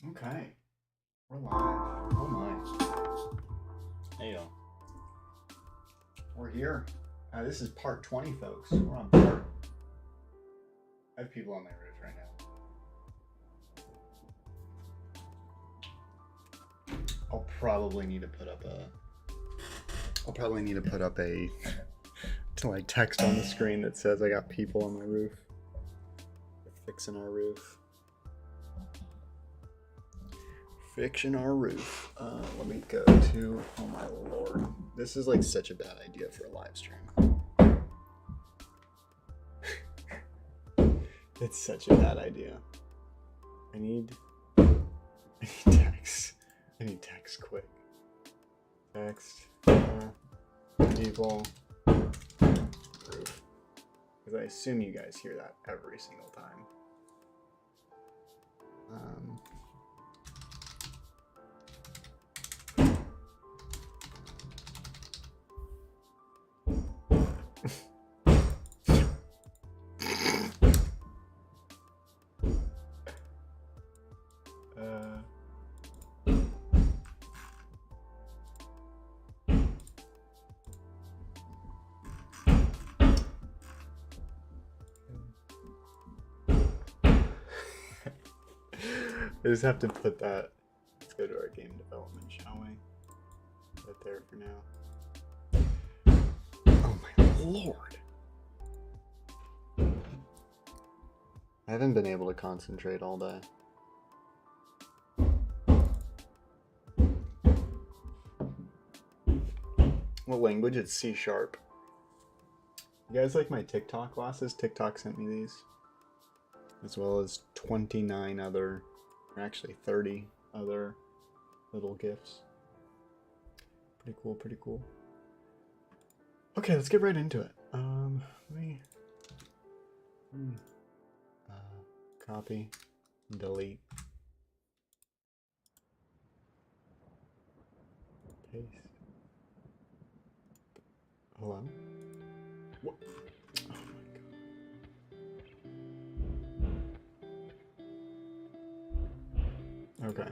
Okay, we're live. Oh my. There you go. We're here. This is part 20, folks. We're on part. I have people on my roof right now. I'll probably need to put up a to like text on the screen that says I got people on my roof. They're fixing our roof. Fixing our roof. Let me go to, oh my lord. This is like such a bad idea for a live stream. It's such a bad idea. I need text. I need text quick. Text people roof. Because I assume you guys hear that every single time. I just have to put that. Let's go to our game development, shall we? Put it there for now. Oh my lord. I haven't been able to concentrate all day. What language? It's C#. You guys like my TikTok glasses? TikTok sent me these. As well as 29 other, or actually 30 other little gifts. Pretty cool, pretty cool. Okay, let's get right into it. Copy, delete, paste. Hello? What? Oh my god. Okay.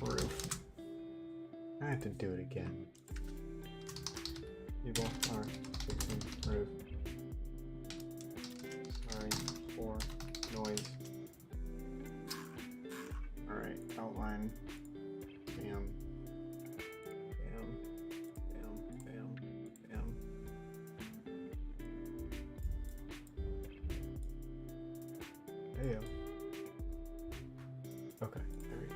Roof. I have to do it again. People are fixing roof. Sorry for noise. Alright, outline. Bam. Bam. Bam. Bam. Bam. There you go. Okay, there we go.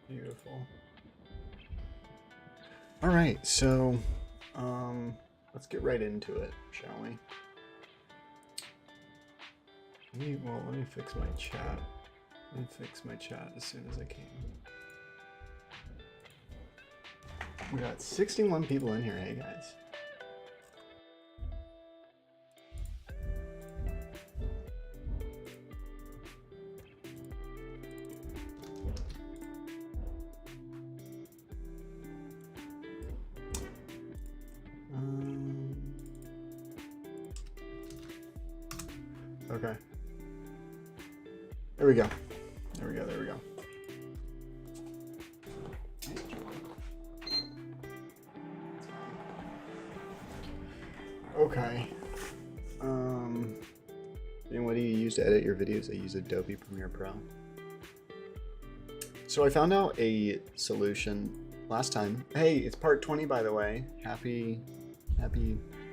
Beautiful. All right, so let's get right into it, shall we? Let me fix my chat. Let me fix my chat as soon as I can. We got 61 people in here, hey guys. Okay. There we go. There we go. There we go. Okay. And what do you use to edit your videos? I use Adobe Premiere Pro. So I found out a solution last time. Hey, it's part 20, by the way. Happy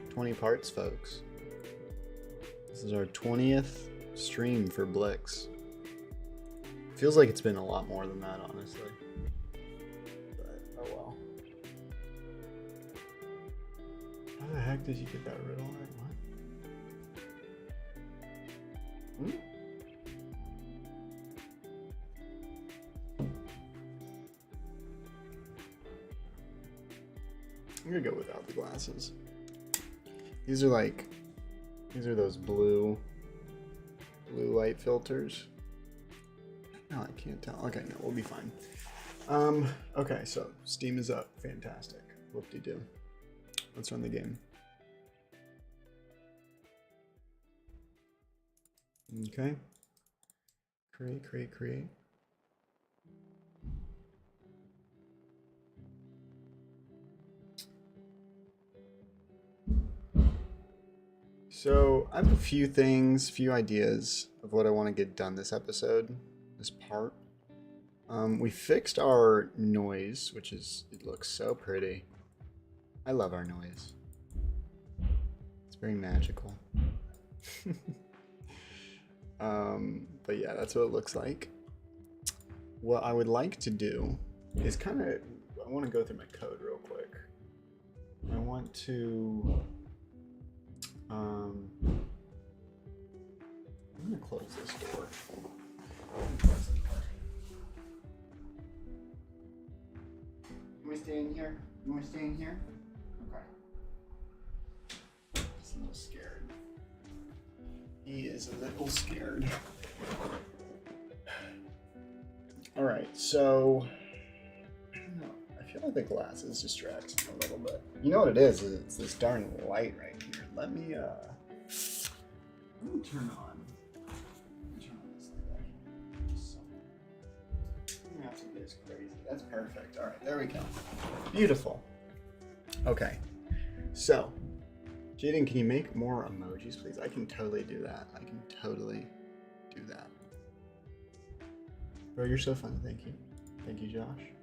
20 parts, folks. This is our 20th stream for Blix. Feels like it's been a lot more than that, honestly. But, oh well. How the heck did you get that riddle right? What? I'm gonna go without the glasses. These are those blue light filters. No, I can't tell. Okay, no, we'll be fine. Okay, so Steam is up. Fantastic. Whoop-de-doo. Let's run the game. Okay. Create. So I have a few ideas of what I want to get done this episode, this part. We fixed our noise, it looks so pretty. I love our noise. It's very magical. But yeah, that's what it looks like. What I would like to do is I want to go through my code real quick. I want to, I'm going to close this door. You want to stay in here? Okay. He's a little scared. He is a little scared. All right, so I don't know. I feel like the glasses distracts me a little bit. You know what it is? It's this darn light right here. Let me turn on. This light I'm gonna have to do this crazy. That's perfect. All right, there we go. Beautiful. Okay, so Jaden, can you make more emojis, please? I can totally do that. Bro, you're so fun. Thank you. Thank you, Josh.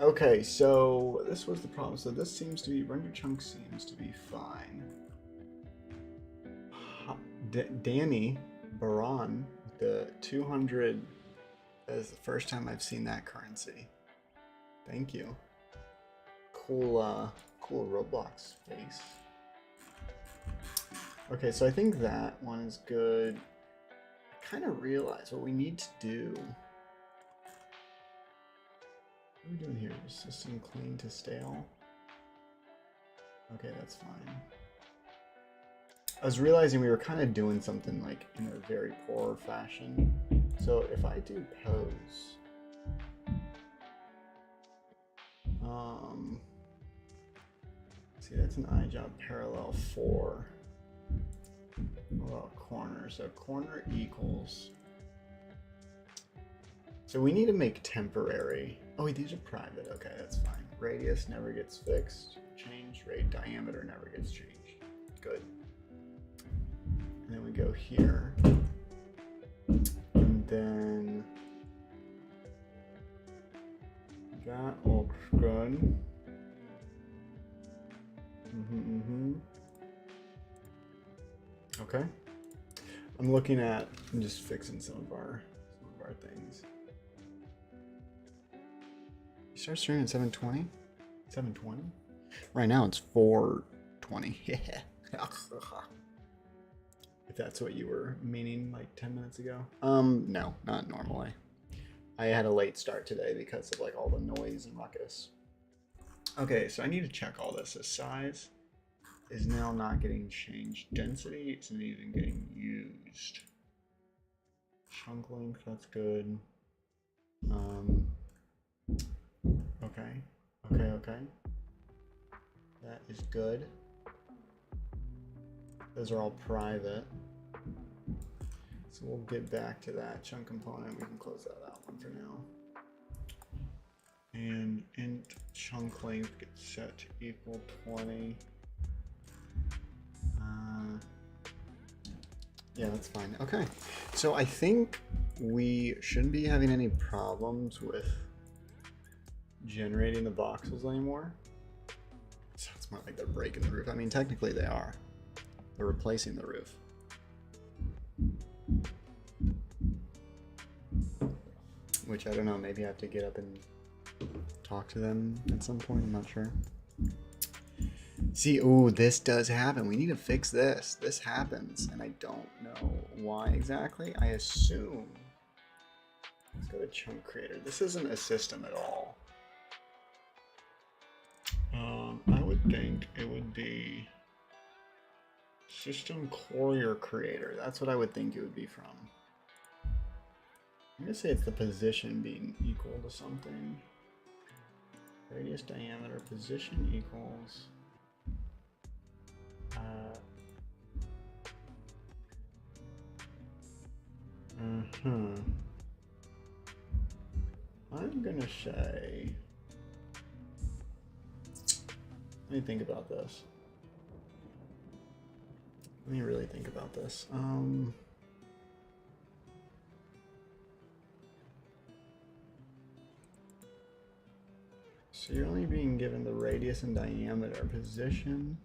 Okay, so this was the problem. So this seems to be, render chunk seems to be fine. Danny Baran, the 200, that is the first time I've seen that currency. Thank you. Cool Roblox face. Okay, so I think that one is good. I kind of realize what we need to do. What are we doing here? System clean to stale. Okay, that's fine. I was realizing we were kind of doing something like in a very poor fashion. So if I do pose, see, that's an eye job parallel 4. What about corner? So corner equals. So we need to make temporary. Oh, wait, these are private. Okay, that's fine. Radius never gets fixed. Change rate. Diameter never gets changed. Good. And then we go here. And then that looks good. Okay. I'm just fixing some of our things. You start streaming at 7:20? 7:20? Right now it's 4:20. Yeah. If that's what you were meaning like 10 minutes ago. No, not normally. I had a late start today because of like all the noise and ruckus. Okay, so I need to check all this. The size is now not getting changed. Density isn't even getting used. Chunk length, that's good. Okay. That is good. Those are all private. So we'll get back to that chunk component. We can close that out one for now. And int chunk length gets set to equal 20. Yeah, that's fine. Okay, so I think we shouldn't be having any problems with generating the voxels anymore. So it's not like they're breaking the roof. I mean, technically they are. They're replacing the roof. Which I don't know, maybe I have to get up and talk to them at some point, I'm not sure. See, ooh, this does happen. We need to fix this. This happens, and I don't know why exactly. I assume. Let's go to chunk creator. This isn't a system at all. I would think it would be system courier creator. That's what I would think it would be from. I'm gonna say it's the position being equal to something. Radius, diameter, position equals. I'm gonna say. Let me think about this. Let me really think about this. So you're only being given the radius and diameter. Position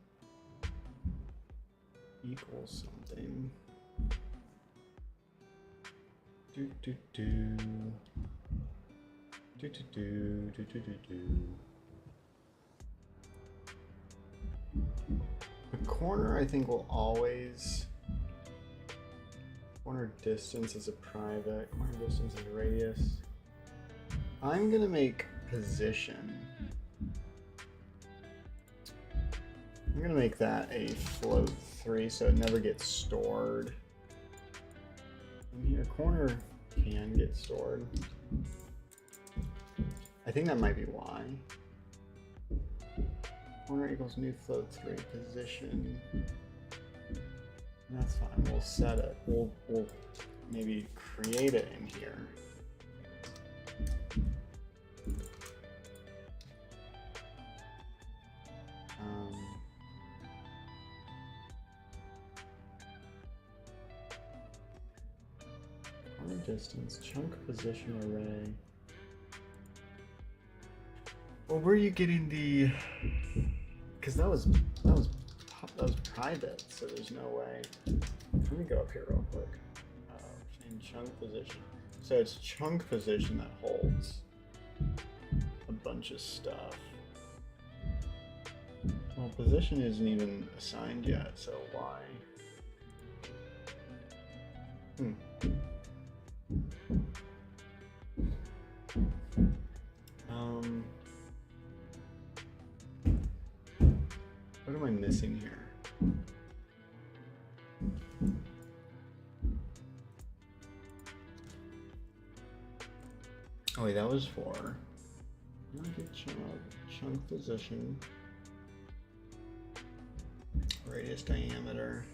equals something. Do do do. Do do do do do do do. The corner, I think, will always. Corner distance is a private. Corner distance is a radius. I'm gonna make position. I'm gonna make that a float 3 so it never gets stored. And here, corner can get stored. I think that might be why. Corner equals new float 3 position. That's fine. We'll set it. We'll maybe create it in here. Corner distance, chunk position array. Well, where are you getting the? Because that was private, so there's no way. Let me go up here real quick. Change chunk position. So it's chunk position that holds a bunch of stuff. Well, position isn't even assigned yet, so why? What am I missing here? Oh wait, that was for chunk position, radius, diameter.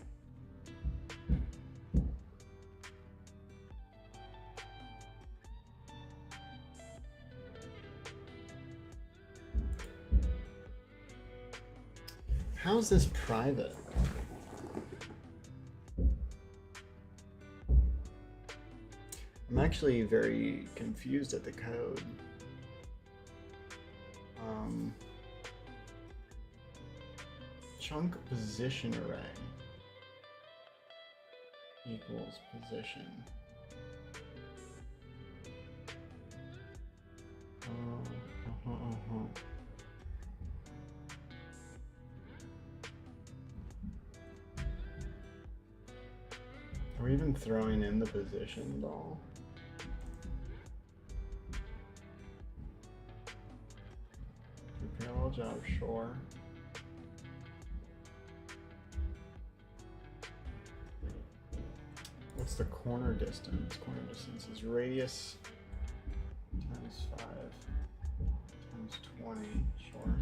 How's this private? I'm actually very confused at the code. Chunk position array equals position. Are we even throwing in the position at all? Parallel job, sure. What's the corner distance? Corner distance is radius times 5 times 20, sure.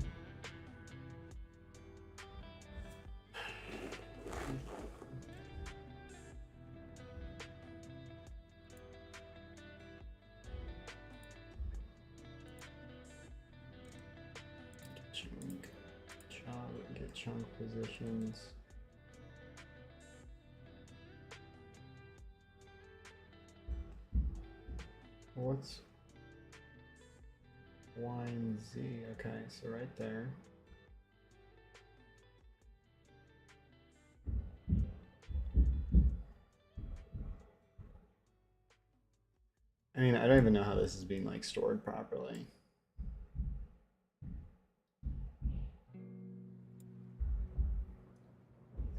Get chunk positions. What's Y and Z? Okay, so right there. I mean, I don't even know how this is being like stored properly.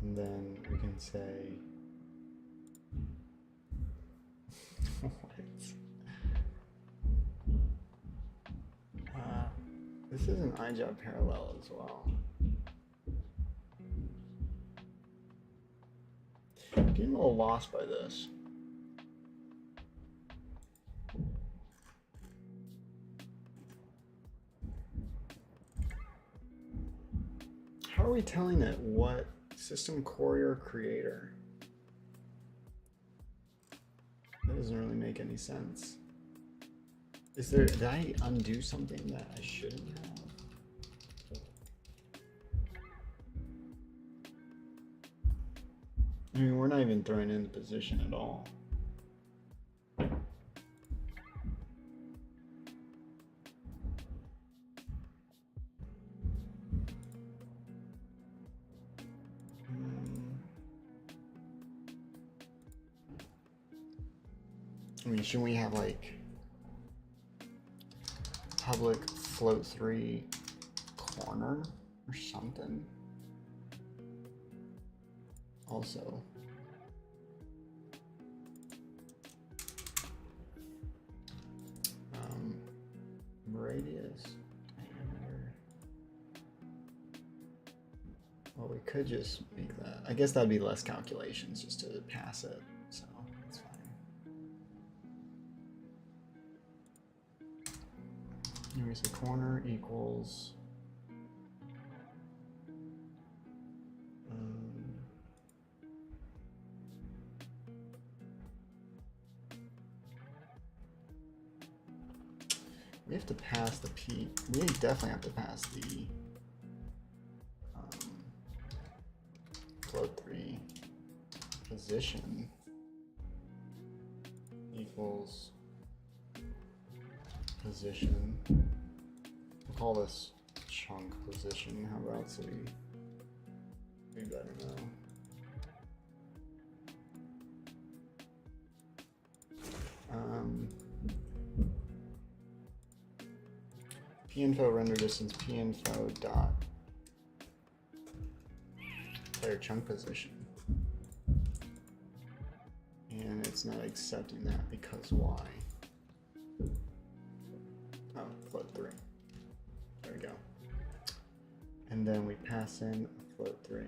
And then we can say what? This is an iJob parallel as well. I'm getting a little lost by this. are we telling it what system courier creator? That doesn't really make any sense. Is there, did I undo something that I shouldn't have? I mean, we're not even throwing in the position at all. I mean, shouldn't we have like public float 3 corner or something? Also, radius, diameter. Well, we could just make that. I guess that'd be less calculations just to pass it, so that's fine. Anyway, so corner equals we have to pass the P. We definitely have to pass the float 3 position equals position. We'll call this chunk position. How about so we better know. Pinfo render distance pinfo dot player chunk position, and it's not accepting that because why? Oh, float 3. There we go. And then we pass in a float 3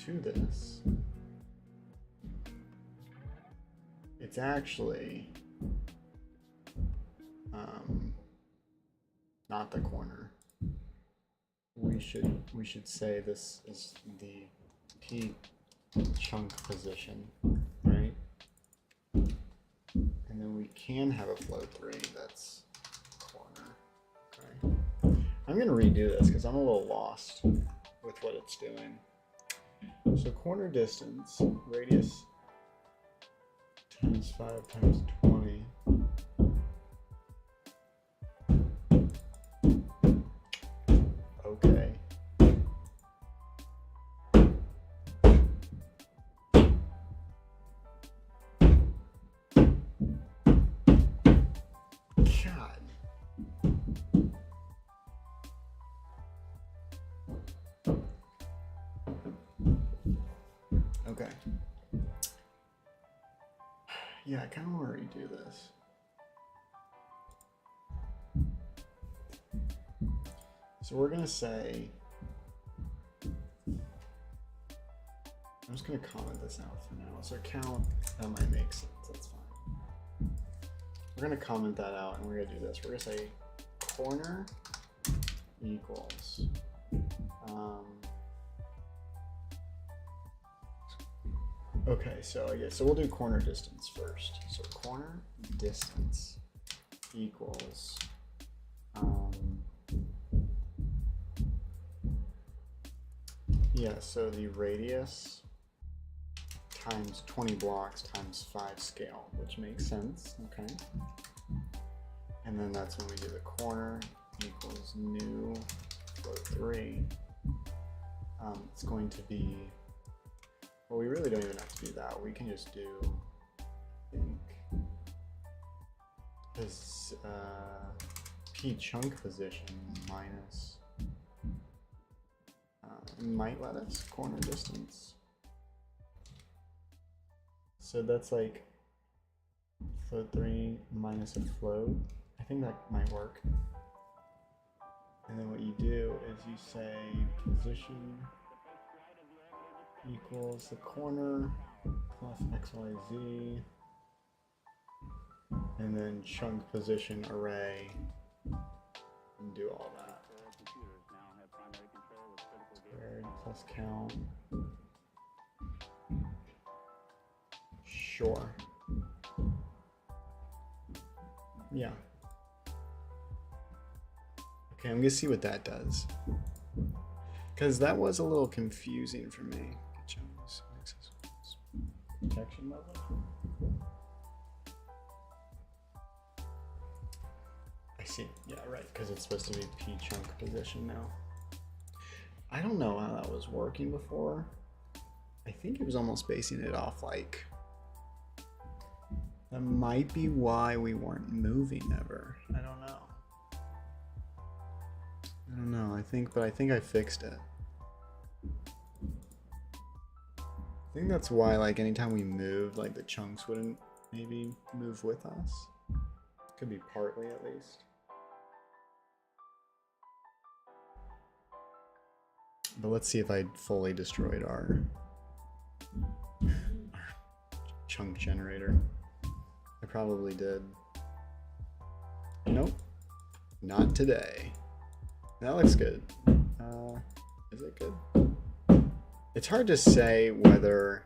to this. It's actually not the corner. We should say this is the P chunk position, right? And then we can have a float 3 that's corner. Okay. I'm gonna redo this because I'm a little lost with what it's doing. So corner distance, radius times 5 times 20. Okay. God. Okay. Yeah, I kind of want to redo this. So we're going to say, I'm just going to comment this out for now. So count, that might make sense, that's fine. We're going to comment that out and we're going to do this. We're going to say corner equals, okay, so I guess, so we'll do corner distance first. So corner distance equals, yeah, so the radius times 20 blocks times 5 scale, which makes sense, okay? And then that's when we do the corner equals new float 3. It's going to be, well, we really don't even have to do that. We can just do, I think, this P chunk position minus, might let us corner distance. So that's like float 3 minus a float. I think that might work. And then what you do is you say position equals the corner plus XYZ, and then chunk position array, and do all that. Pascal. Sure. Yeah. Okay, I'm gonna see what that does. Because that was a little confusing for me. Protection level. I see. Yeah, right. Because it's supposed to be P chunk position now. I don't know how that was working before. I think it was almost basing it off like. That might be why we weren't moving ever. I don't know. I don't know. I think I fixed it. I think that's why, like, anytime we moved, like, the chunks wouldn't maybe move with us. Could be partly, at least. But let's see if I fully destroyed our chunk generator. I probably did. Nope. Not today. That looks good. Is it good? It's hard to say whether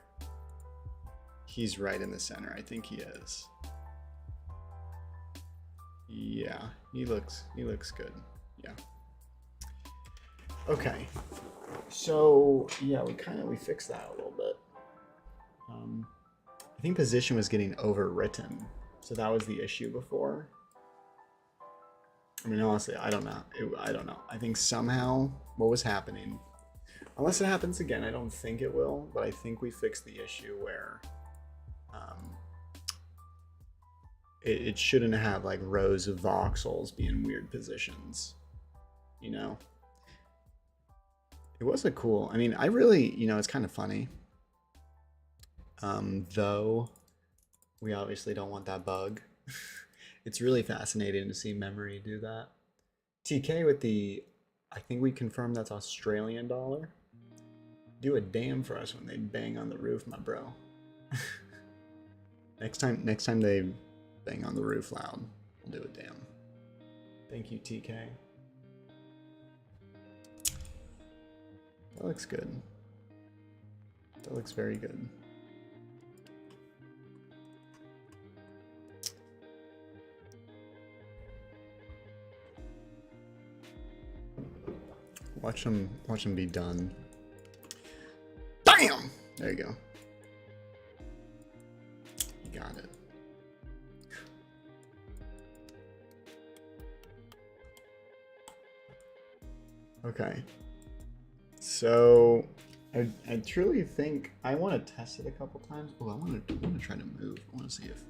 he's right in the center. I think he is. Yeah, he looks good. Yeah. Okay. So yeah, we fixed that a little bit. I think position was getting overwritten, so that was the issue before. I mean, honestly, I don't know. I don't know. I think somehow what was happening, unless it happens again, I don't think it will, but I think we fixed the issue where it shouldn't have like rows of voxels be in weird positions, you know? It was a cool, I mean, I really, you know, it's kind of funny. Though we obviously don't want that bug. It's really fascinating to see memory do that. TK with the, I think we confirmed that's Australian dollar. Do a damn for us when they bang on the roof, my bro. Next time they bang on the roof loud, we'll do a damn. Thank you, TK. That looks good. That looks very good. Watch them be done. Bam! There you go. You got it. Okay. So I truly think I want to test it a couple times. Oh, I want to try to move. I want to see if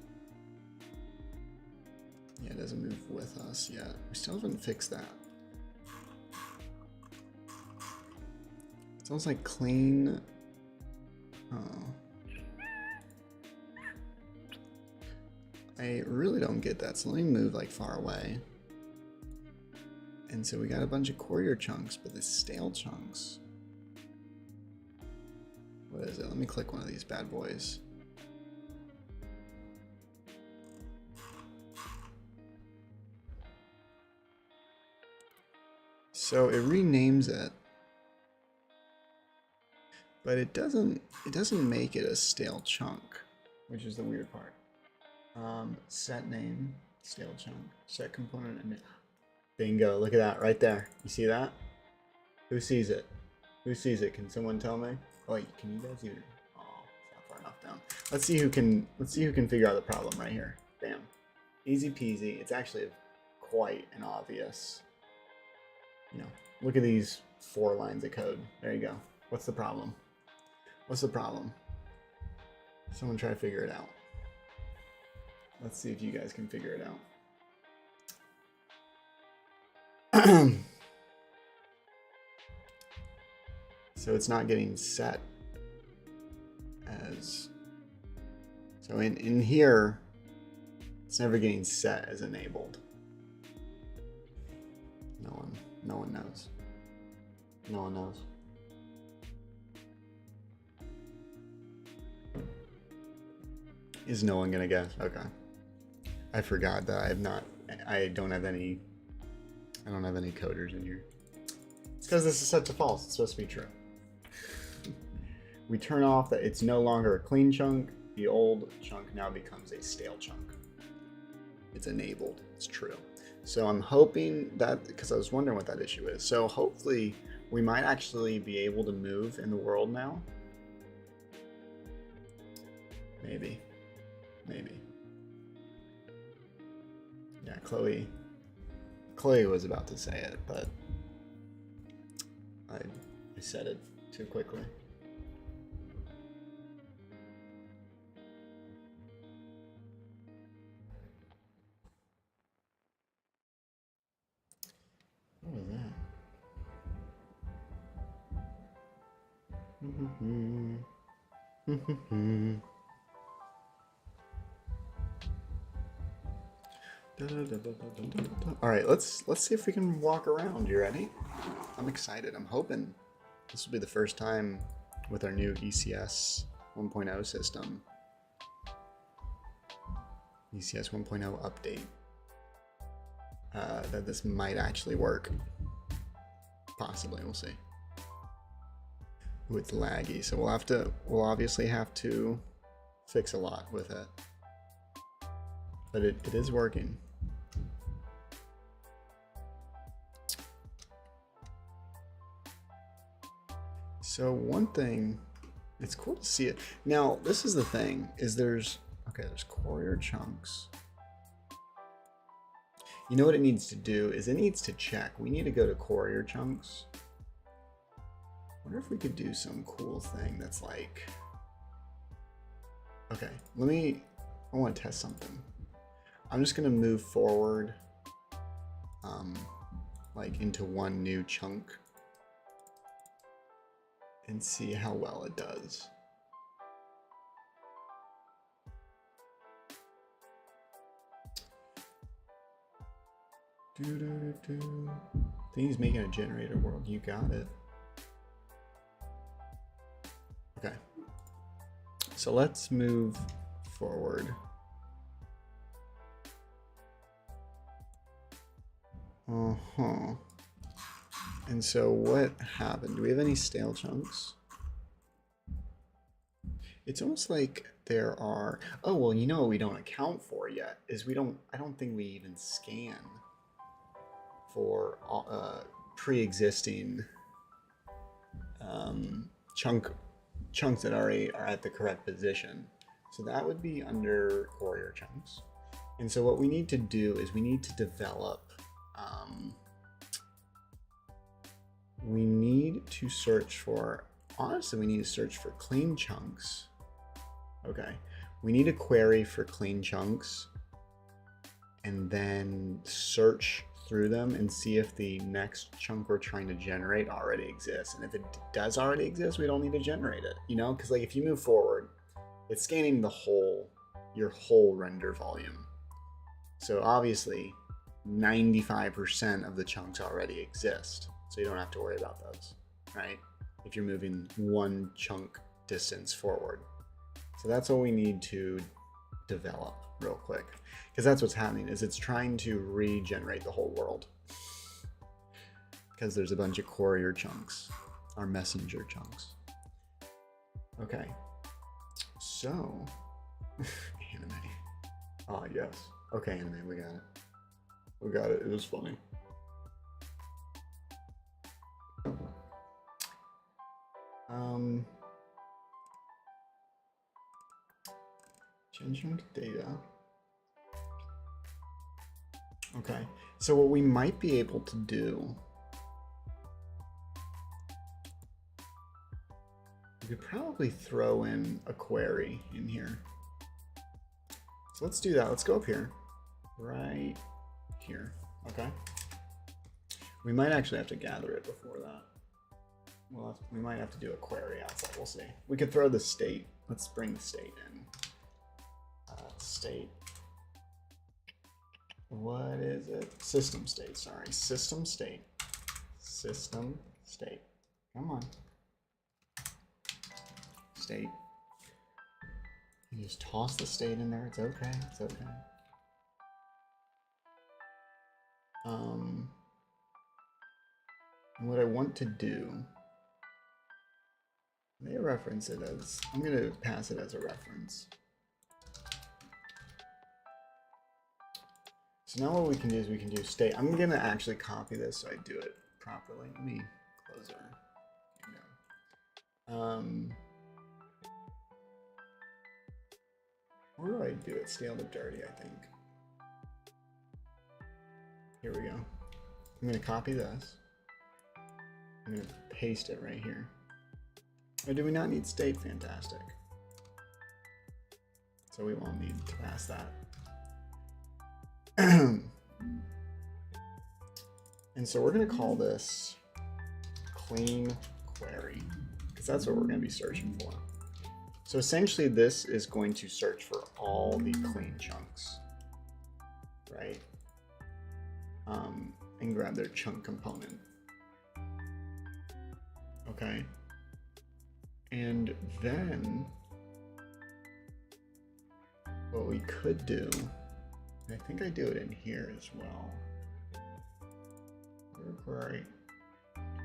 it doesn't move with us yet. We still haven't fixed that. Sounds like clean. Oh. I really don't get that. So let me move like far away. And so we got a bunch of courier chunks, but the stale chunks. What is it? Let me click one of these bad boys. So it renames it. But it doesn't make it a stale chunk, which is the weird part. Set name, stale chunk, set component, and bingo, look at that right there. You see that? Who sees it? Who sees it? Can someone tell me? Oh wait, can you guys even? Oh, it's not far enough down. Let's see who can figure out the problem right here. Bam. Easy peasy. It's actually quite an obvious, you know, look at these 4 lines of code. There you go. What's the problem? What's the problem? Someone try to figure it out. Let's see if you guys can figure it out. So it's not getting set as, so in here, it's never getting set as enabled. No one knows. No one knows. Is no one gonna guess? Okay. I forgot that I don't have any coders in here. It's because this is set to false. It's supposed to be true. We turn off that it's no longer a clean chunk. The old chunk now becomes a stale chunk. It's enabled. It's true. So I'm hoping that, because I was wondering what that issue is. So hopefully we might actually be able to move in the world now. Maybe. Maybe. Yeah, Chloe was about to say it, but I said it too quickly. What was that? All right, let's see if we can walk around. You ready? I'm excited. I'm hoping this will be the first time with our new ECS 1.0 system. ECS 1.0 update. That this might actually work. Possibly, we'll see. Ooh, it's laggy, so we'll obviously have to fix a lot with it. But it is working. So one thing, it's cool to see it. Now, this is the thing, is there's courier chunks. You know what it needs to do is it needs to check. We need to go to courier chunks. I wonder if we could do some cool thing that's like, okay, I want to test something. I'm just gonna move forward like into one new chunk and see how well it does. I think he's making a generator world. You got it. Okay. So let's move forward. And so what happened? Do we have any stale chunks? It's almost like there are, oh, well, you know what we don't account for yet is I don't think we even scan for pre-existing chunks that already are at the correct position. So that would be under courier chunks. And so what we need to do is we need to develop, we need to search for, honestly, we need to search for clean chunks. Okay, we need a query for clean chunks and then search through them and see if the next chunk we're trying to generate already exists. And if it does already exist, we don't need to generate it, you know? Because like if you move forward, it's scanning your whole render volume. So obviously 95% of the chunks already exist. So you don't have to worry about those, right? If you're moving one chunk distance forward. So that's what we need to develop real quick. Because that's what's happening, is it's trying to regenerate the whole world. Because there's a bunch of courier chunks, our messenger chunks. Okay, so, anime. Ah, yes. Okay, anime, we got it. We got it, it was funny. Changing data. Okay, so what we might be able to do, we could probably throw in a query in here. So let's do that. Let's go up here, right here. Okay. We might actually have to gather it before that. Well, we might have to do a query outside. We'll see. We could throw the state. Let's bring the state in. State. What is it? System state, sorry. System state. System state. Come on. State. You just toss the state in there. It's okay. It's okay. What I want to do They reference it as, I'm going to pass it as a reference. So now what we can do is we can do state. I'm going to actually copy this so I do it properly. Let me close our window. Where do I do it? Stale to dirty, I think. Here we go. I'm going to copy this. I'm going to paste it right here. Or do we not need state? Fantastic. So we won't need to pass that. And so we're going to call this clean query, because that's what we're going to be searching for. So essentially this is going to search for all the clean chunks, right? And grab their chunk component. Okay. And then what we could do, I think I do it in here as well. Query.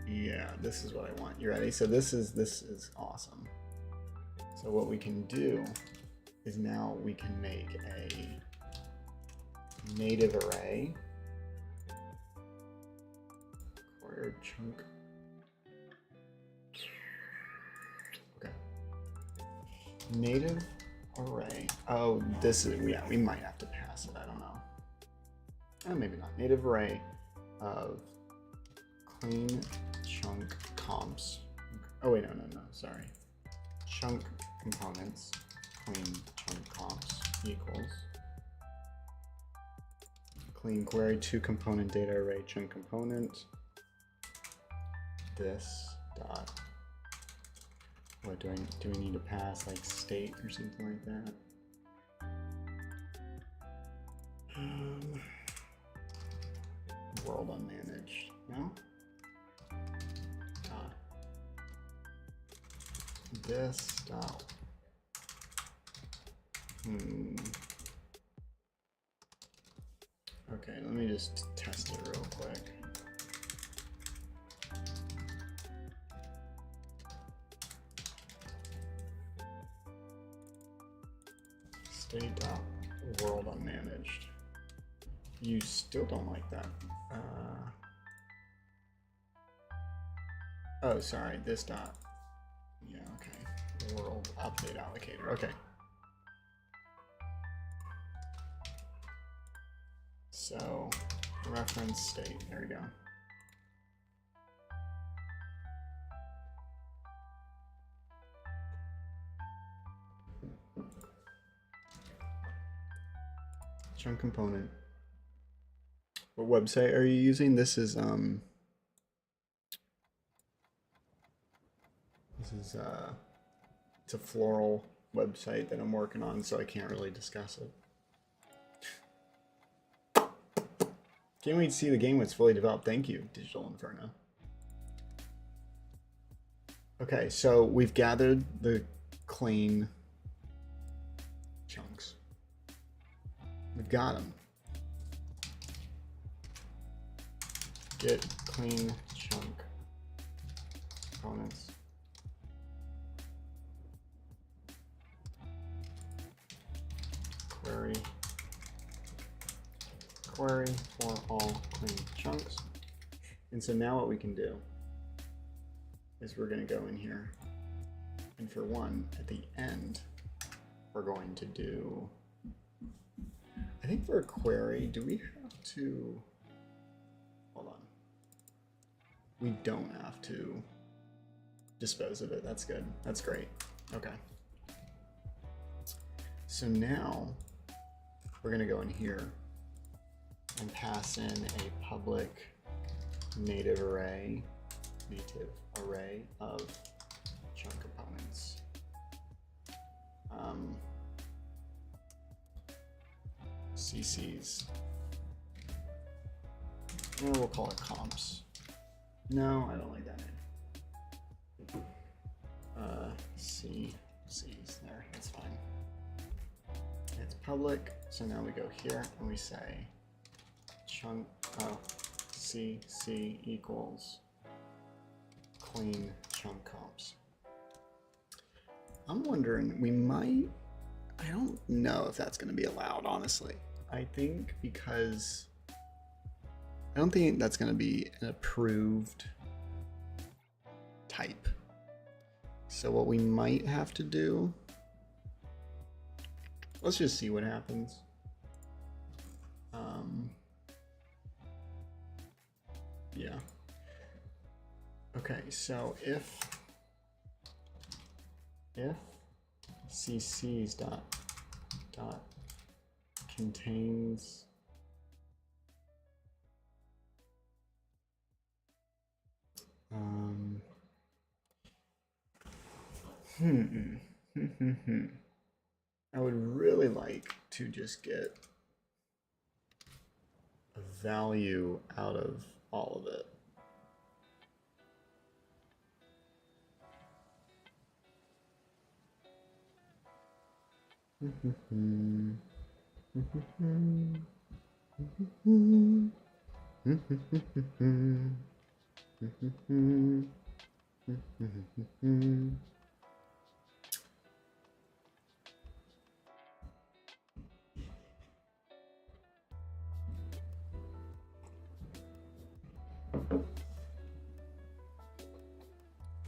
Yeah, this is what I want. You ready? So this is awesome. So what we can do is now we can make a native array. Query chunk. Okay. Native array. Oh, this is, yeah, we might have to pass it. I don't know. Maybe not. Native array of clean chunk comps. Oh wait, no, sorry. Chunk components, clean chunk comps equals clean query 2 component data array chunk component. This dot. What do we need to pass, like state or something like that? World unmanaged. No? This dot. Okay, let me just test it real quick. State dot world unmanaged. You still don't like that. Oh, sorry, this dot. Yeah, okay. World update allocator. Okay. So reference state. There we go. Chunk component. What website are you using? This is it's a floral website that I'm working on, so I can't really discuss it. Can't wait to see the game when it's fully developed. Thank you, Digital Inferno. Okay, so we've gathered the clean chunks. We've got them. Get clean chunk components. Query for all clean chunks. And so now what we can do is we're going to go in here, and for one, at the end, we're going to do, I think for a query, do we have to, hold on. We don't have to dispose of it. That's good. That's great. Okay. So now we're going to go in here and pass in a public native array of chunk components. CCs. No, we'll call it comps. No, I don't like that name. CCs there, that's fine. It's public, so now we go here and we say chunk CC equals clean chunk comps. I'm wondering, we might, I don't know if that's going to be allowed, honestly. I think because I don't think that's going to be an approved type. So what we might have to do, let's just see what happens. Yeah. Okay, so if cc's dot contains I would really like to just get a value out of all of it.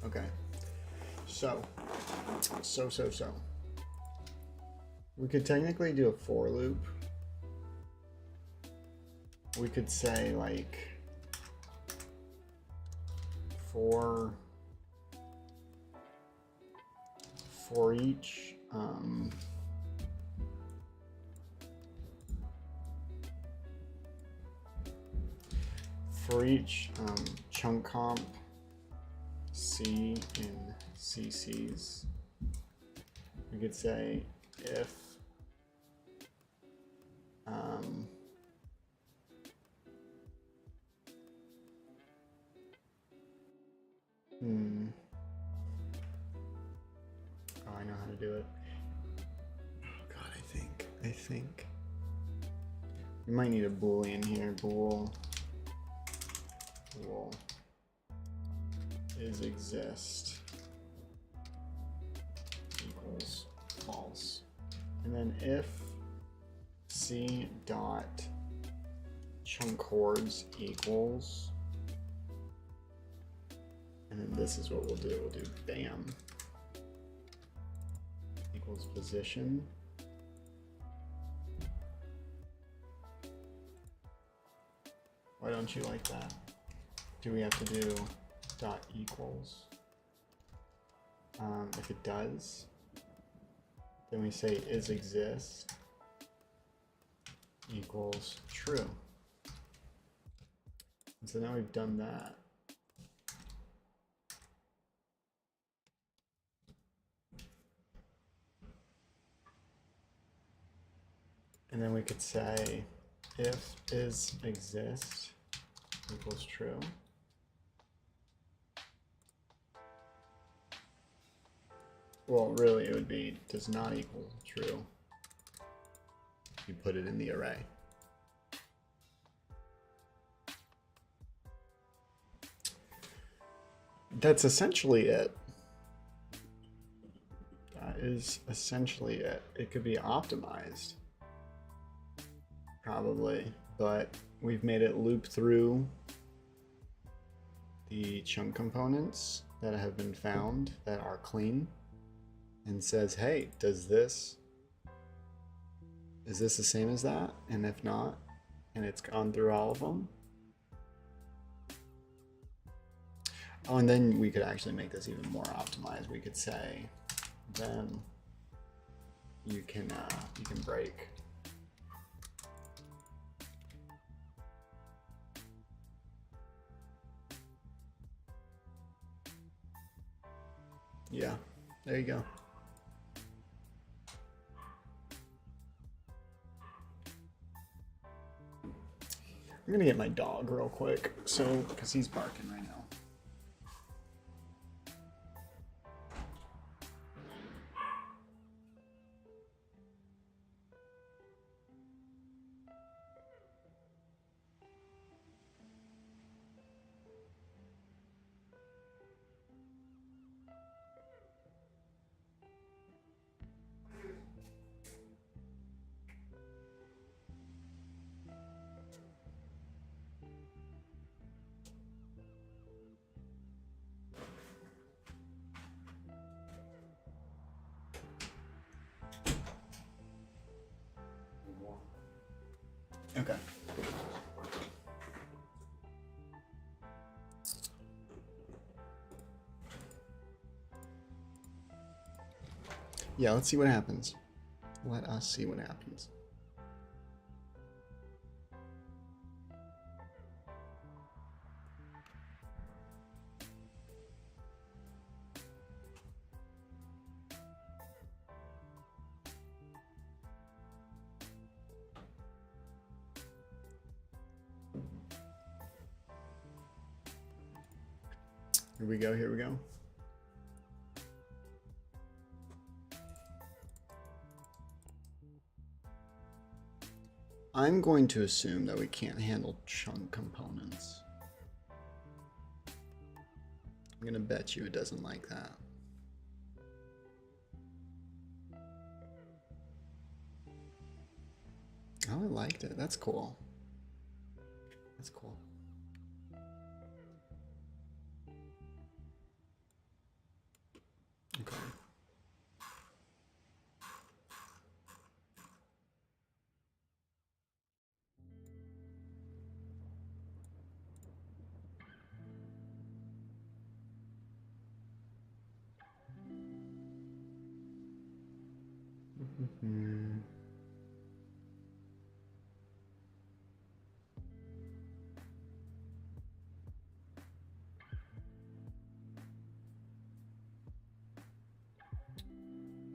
Okay, so we could technically do a for loop. We could say like for each chunk comp C in CCs, we could say if oh, I know how to do it. Oh God, I think we might need a boolean here. Bool is exist equals false, and then if c dot chunk chords equals, and then this is what we'll do. We'll do bam equals position. Why don't you like that? Do we have to do dot equals? If it does, then we say is exist equals true. And so now we've done that. And then we could say if is exist equals true. Well, really, it would be does not equal true. You put it in the array. That's essentially it. That is essentially it. It could be optimized, probably, but we've made it loop through the chunk components that have been found that are clean, and says, hey, is this the same as that? And if not, and it's gone through all of them. Oh, and then we could actually make this even more optimized. We could say, then you can break. Yeah, there you go. I'm gonna get my dog real quick, because he's barking right now. Okay. Yeah, let's see what happens. Let us see what happens. Here we go, here we go. I'm going to assume that we can't handle chunk components. I'm gonna bet you it doesn't like that. Oh, I liked it. That's cool. That's cool. Okay.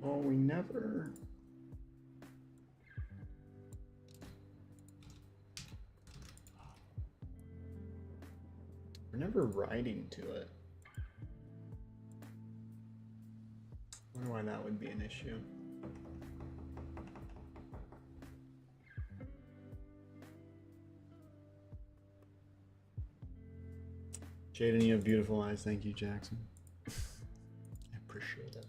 Well, we're never writing to it. I wonder why that would be an issue. Jaden, you have beautiful eyes. Thank you, Jackson. I appreciate it.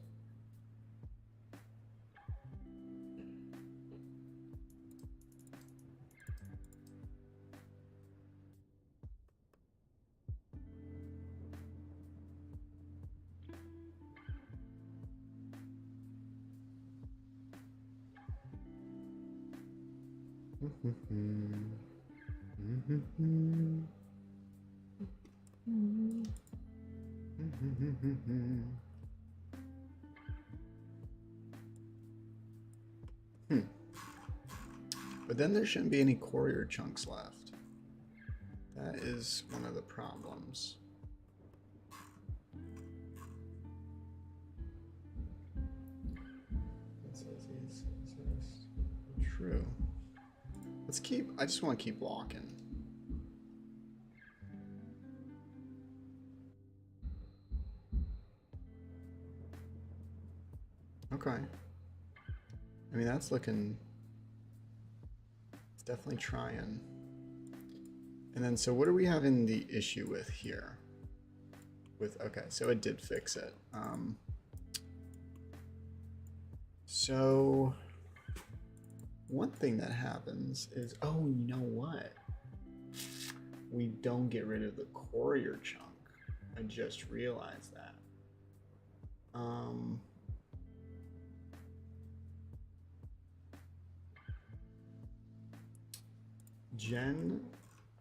But then there shouldn't be any courier chunks left. That is one of the problems. It says true. Let's keep, I just want to keep walking. Okay. I mean, that's looking, it's definitely trying. And then, so what are we having the issue with here? With, okay, so it did fix it. So one thing that happens is, oh, you know what? We don't get rid of the courier chunk. I just realized that.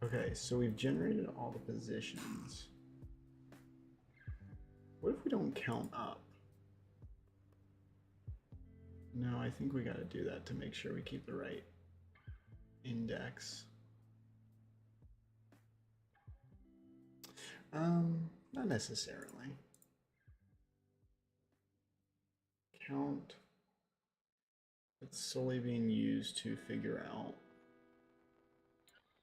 Okay, so we've generated all the positions. What if we don't count up? No, I think we got to do that to make sure we keep the right index. Not necessarily. Count. It's solely being used to figure out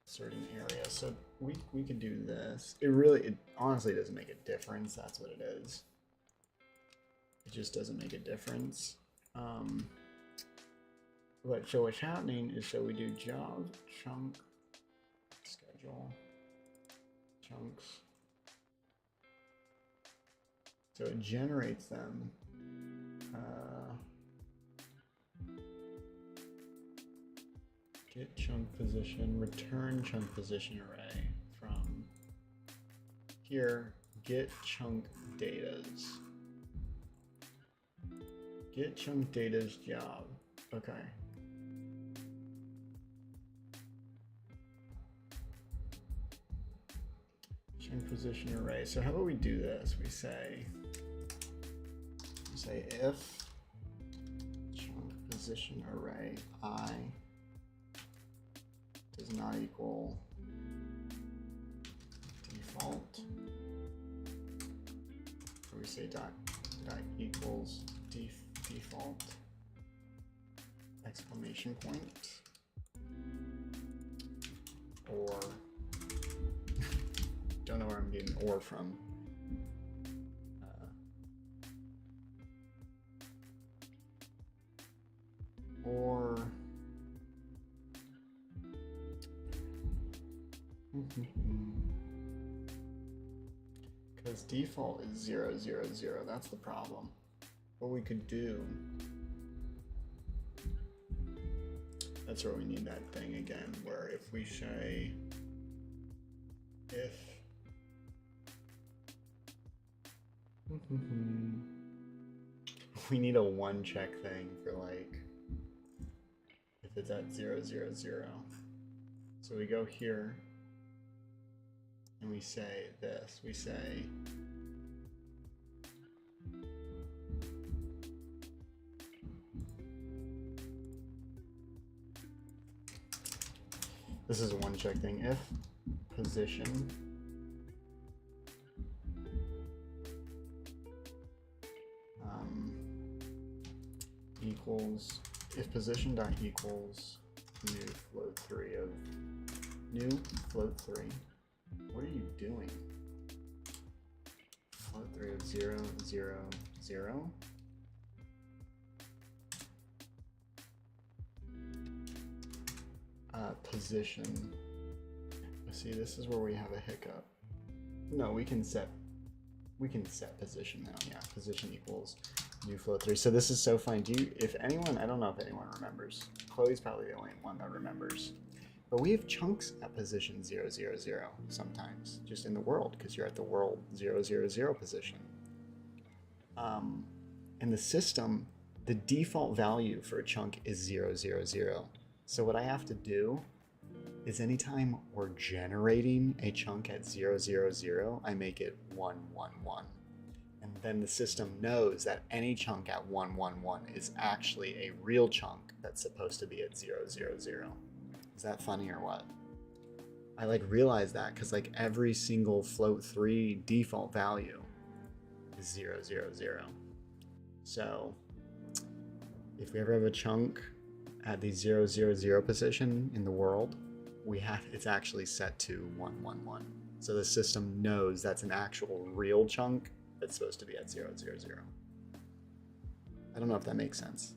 certain area. So we could do this. It honestly doesn't make a difference. That's what it is. It just doesn't make a difference. But so what's happening is, so we do job, chunk, schedule, chunks. So it generates them. Get chunk position, return chunk position array from here, get chunk datas. Get chunk data's job. Okay. chunk position array. So how about we do this? We say if chunk position array I does not equal default, or we say dot equals default exclamation point, or don't know where I'm getting or from. Or because default is 0, 0, 0. That's the problem. What we could do, that's where we need that thing again, where if we say if we need a one check thing for like if it's at 0, 0, 0. So we go here and we say this. We say this is a one check thing. If position equals, if position dot equals new float 3 of new float 3. What are you doing? Float 3 of 0, 0, 0. Position. See, this is where we have a hiccup. No, we can set position now. Yeah, position equals new float 3. So this is so fine. If anyone, I don't know if anyone remembers. Chloe's probably the only one that remembers. But we have chunks at position 0, 0, 0 sometimes, just in the world, because you're at the world 0, 0, 0 position. In the system, the default value for a chunk is 0, 0, 0. So what I have to do is anytime we're generating a chunk at 0, 0, 0, I make it 1, 1, 1. And then the system knows that any chunk at 1, 1, 1 is actually a real chunk that's supposed to be at 0, 0, 0. Is that funny or what? I like realize that because like every single float 3 default value is 0, 0, 0. So if we ever have a chunk at the 0, 0, 0 position in the world, it's actually set to 1, 1, 1. So the system knows that's an actual real chunk that's supposed to be at 0, 0, 0. I don't know if that makes sense,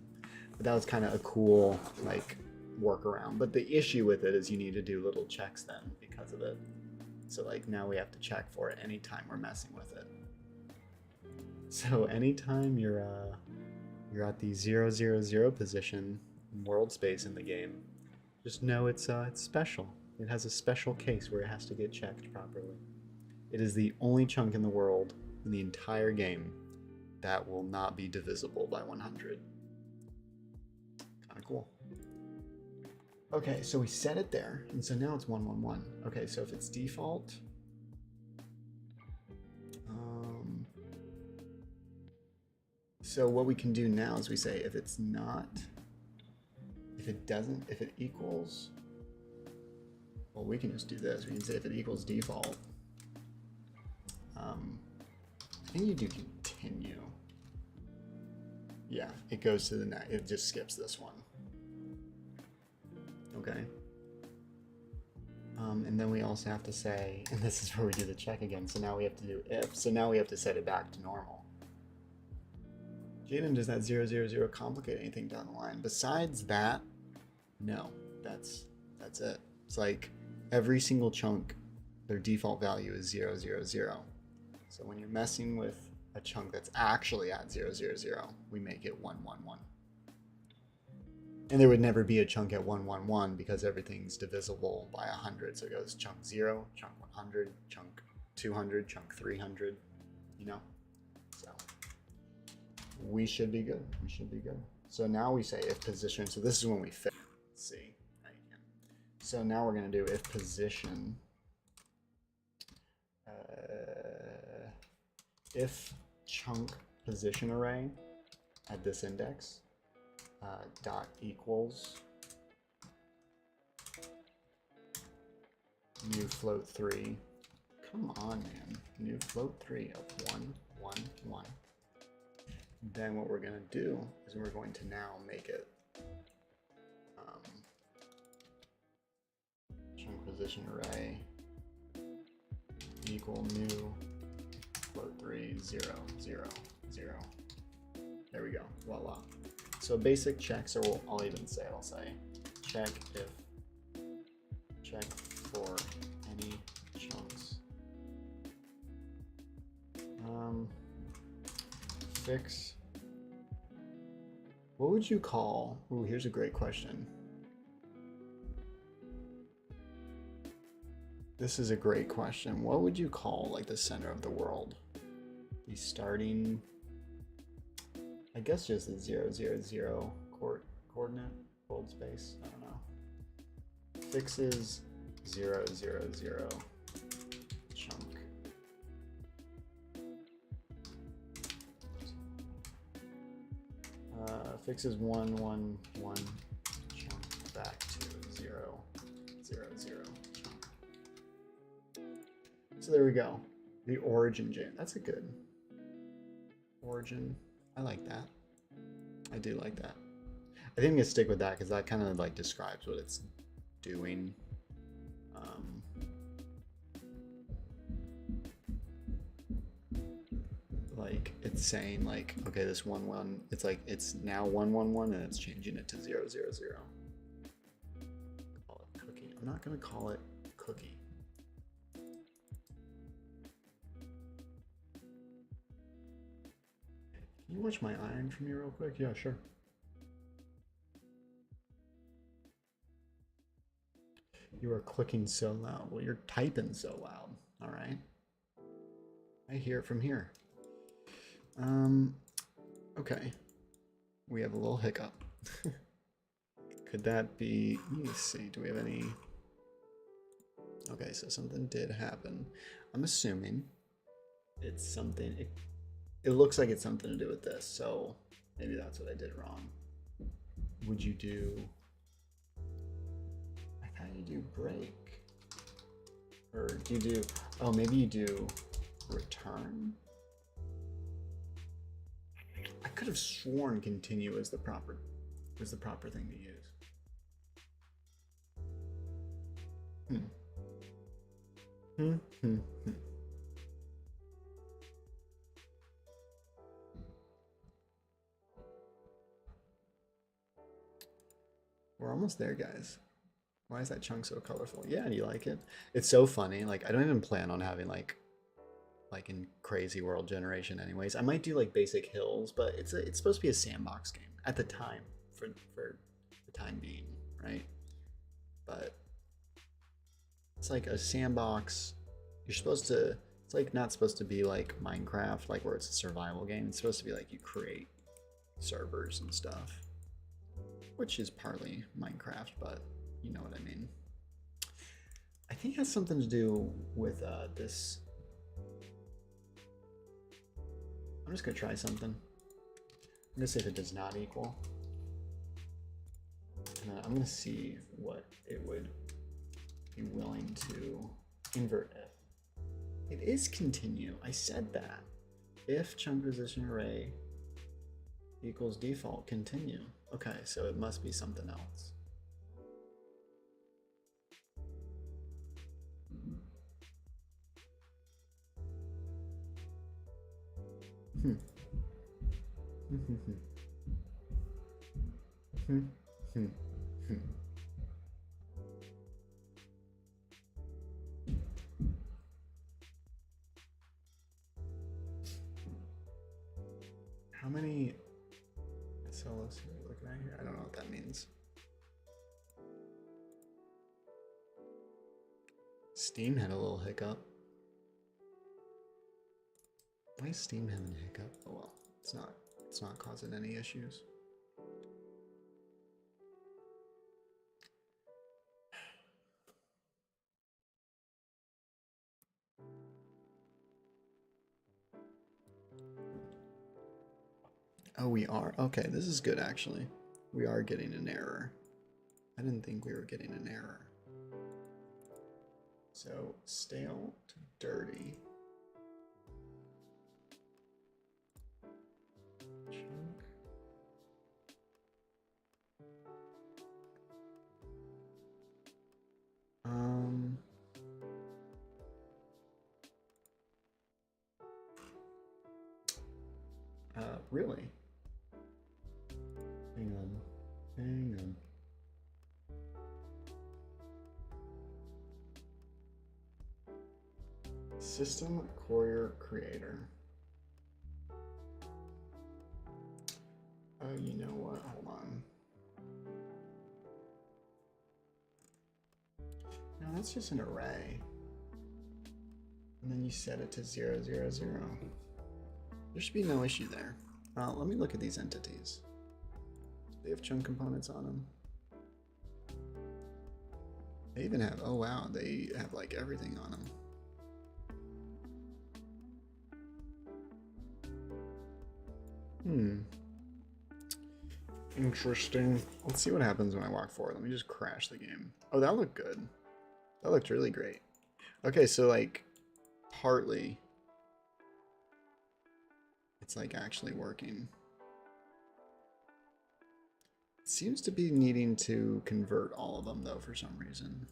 but that was kind of a cool like workaround. But the issue with it is you need to do little checks then because of it. So like now we have to check for it anytime we're messing with it. So anytime you're at the 0, 0, 0 position in world space in the game, just know it's special. It has a special case where it has to get checked properly. It is the only chunk in the world in the entire game that will not be divisible by 100. Kind of cool. Okay, so we set it there, and so now it's 1, 1, 1. Okay, so if it's default, so what we can do now is we say if it's not, if it equals, well, we can just do this. We can say if it equals default. I think you do continue. Yeah, it goes to the next. It just skips this one. Okay. And then we also have to say, and this is where we do the check again. So now we have to do if. So now we have to set it back to normal. Jaden, does that 0, 0, 0 complicate anything down the line? Besides that, no. That's it. It's like every single chunk, their default value is 0, 0, 0. So when you're messing with a chunk that's actually at 0, 0, 0, we make it 1, 1, 1. And there would never be a chunk at 1, 1, 1 because everything's divisible by 100. So it goes chunk 0, chunk 100, chunk 200, chunk 300, you know? So we should be good. We should be good. So now we say if position. So this is when we fit. Let's see. So now we're going to do if position if chunk position array at this index dot equals new float 3. Come on, man. New float 3 of 1, 1, 1. Then what we're going to do is we're going to now make it chunk position array equal new float 3, 0, 0, 0. There we go. Voila. So basic checks, or I'll even say, I'll say check for any chunks. Fix. What would you call? Ooh, here's a great question. This is a great question. What would you call like the center of the world? The starting, I guess just the 0, 0, 0 coordinate, fold space. I don't know. Fixes 0, 0, 0 chunk. Fixes 1, 1, 1 chunk back to 0, 0, 0 chunk. So there we go. The origin jam. That's a good origin. I like that. I do like that. I think I'm gonna stick with that because that kind of like describes what it's doing. Like it's saying like, okay, this 1, 1, it's like it's now 1, 1, 1 and it's changing it to 0, 0, 0. Call it cookie. I'm not gonna call it cookie. Can you watch my iron for me real quick? Yeah, sure. You are clicking so loud. Well, you're typing so loud. All right. I hear it from here. Okay. We have a little hiccup. Could that be, let me see, do we have any? Okay, so something did happen. I'm assuming it's something, it looks like it's something to do with this, so maybe that's what I did wrong. Would you do, I thought you do break. Or do you do, oh, maybe you do return? I could have sworn continue is the proper thing to use. We're almost there, guys. Why is that chunk so colorful? Yeah, do you like it? It's so funny. Like I don't even plan on having like in crazy world generation anyways. I might do like basic hills, but it's supposed to be a sandbox game at the time for the time being, right? But it's like a sandbox. You're supposed to, it's like not supposed to be like Minecraft, like where it's a survival game. It's supposed to be like you create servers and stuff, which is partly Minecraft, but you know what I mean. I think it has something to do with this. I'm just gonna try something. I'm gonna see if it does not equal. And then I'm gonna see what it would be willing to invert if. It is continue, I said that. If chunk position array equals default, continue. Okay, so it must be something else. How many SLOs are we looking at here? I don't know what that means. Steam had a little hiccup. Why is Steam having a hiccup? Oh well, it's not causing any issues. Oh, we are? Okay, this is good actually. We are getting an error. I didn't think we were getting an error. So, stale to dirty. Chunk. Really? Hang on. System Courier Creator. Oh, you know what? Hold on. No, that's just an array. And then you set it to 0, 0, 0. There should be no issue there. Let me look at these entities. They have chunk components on them. They even have, oh wow, they have like everything on them. Interesting. Let's see what happens when I walk forward. Let me just crash the game. Oh, that looked good. That looked really great. Okay, so like partly it's like actually working. It seems to be needing to convert all of them though for some reason.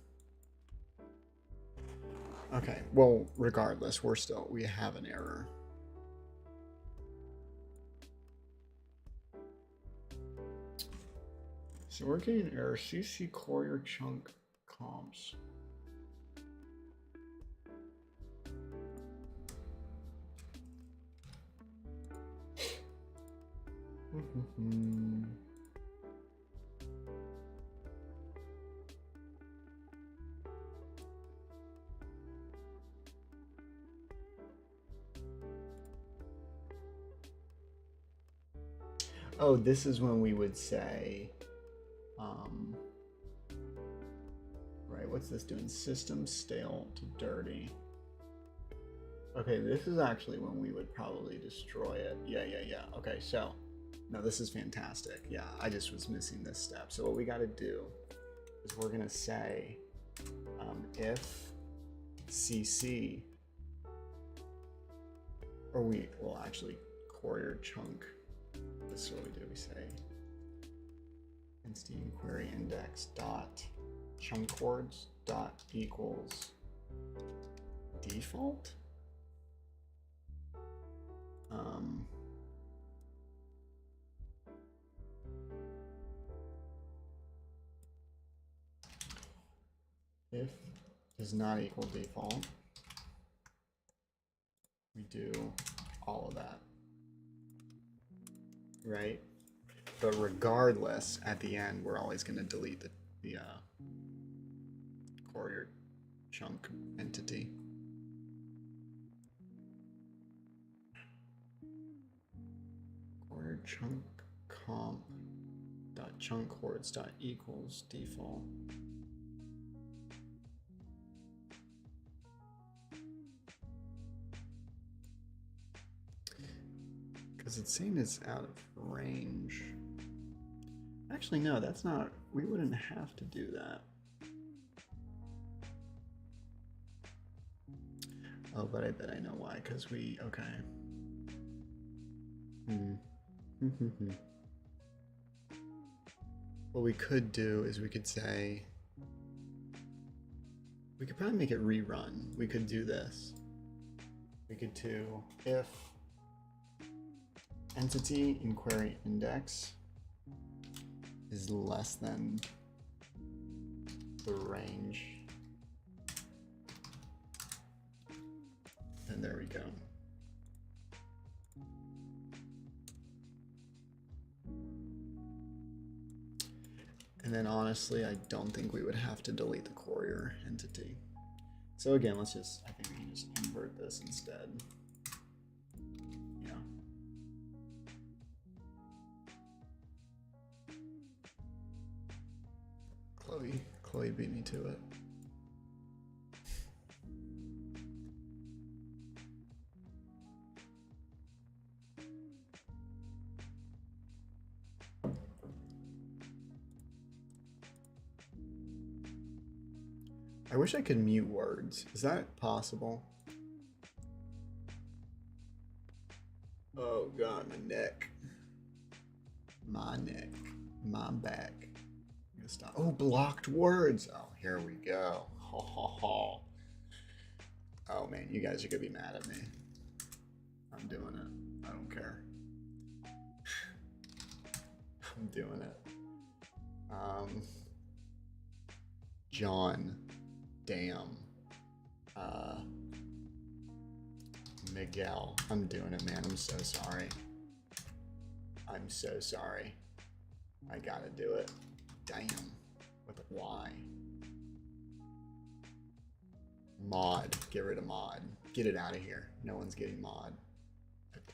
Okay, well, regardless, we have an error. So we're getting an error, CC Courier chunk comps. Oh, this is when we would say, right, what's this doing? System stale to dirty. Okay, this is actually when we would probably destroy it. Yeah. Okay, so, no, this is fantastic. Yeah, I just was missing this step. So what we got to do is we're going to say if CC, or we will actually courier chunk. This is what we do. We say instine query index dot chunk chords dot equals default. If does not equal default, we do all of that, right? But regardless, at the end, we're always going to delete the courier chunk entity. Courier chunk comp dot chunk chords dot equals default. Because it's saying it's out of range. Actually, no, that's not, we wouldn't have to do that. Oh, but I bet I know why, because we, okay. What we could do is we could say, we could probably make it rerun. We could do this. We could do if entity in query index is less than the range, and there we go. And then honestly, I don't think we would have to delete the courier entity. So again, I think we can just invert this instead. Yeah. Chloe beat me to it. I wish I could mute words. Is that possible? Oh god, my neck. My neck. My back. I'm gonna stop. Oh, blocked words. Oh, here we go. Ho, ho, ho. Oh man, you guys are gonna be mad at me. I'm doing it. I don't care. I'm doing it. John. Damn. Miguel. I'm doing it, man. I'm so sorry. I'm so sorry. I gotta do it. Damn. With a Y. Mod. Get rid of mod. Get it out of here. No one's getting mod.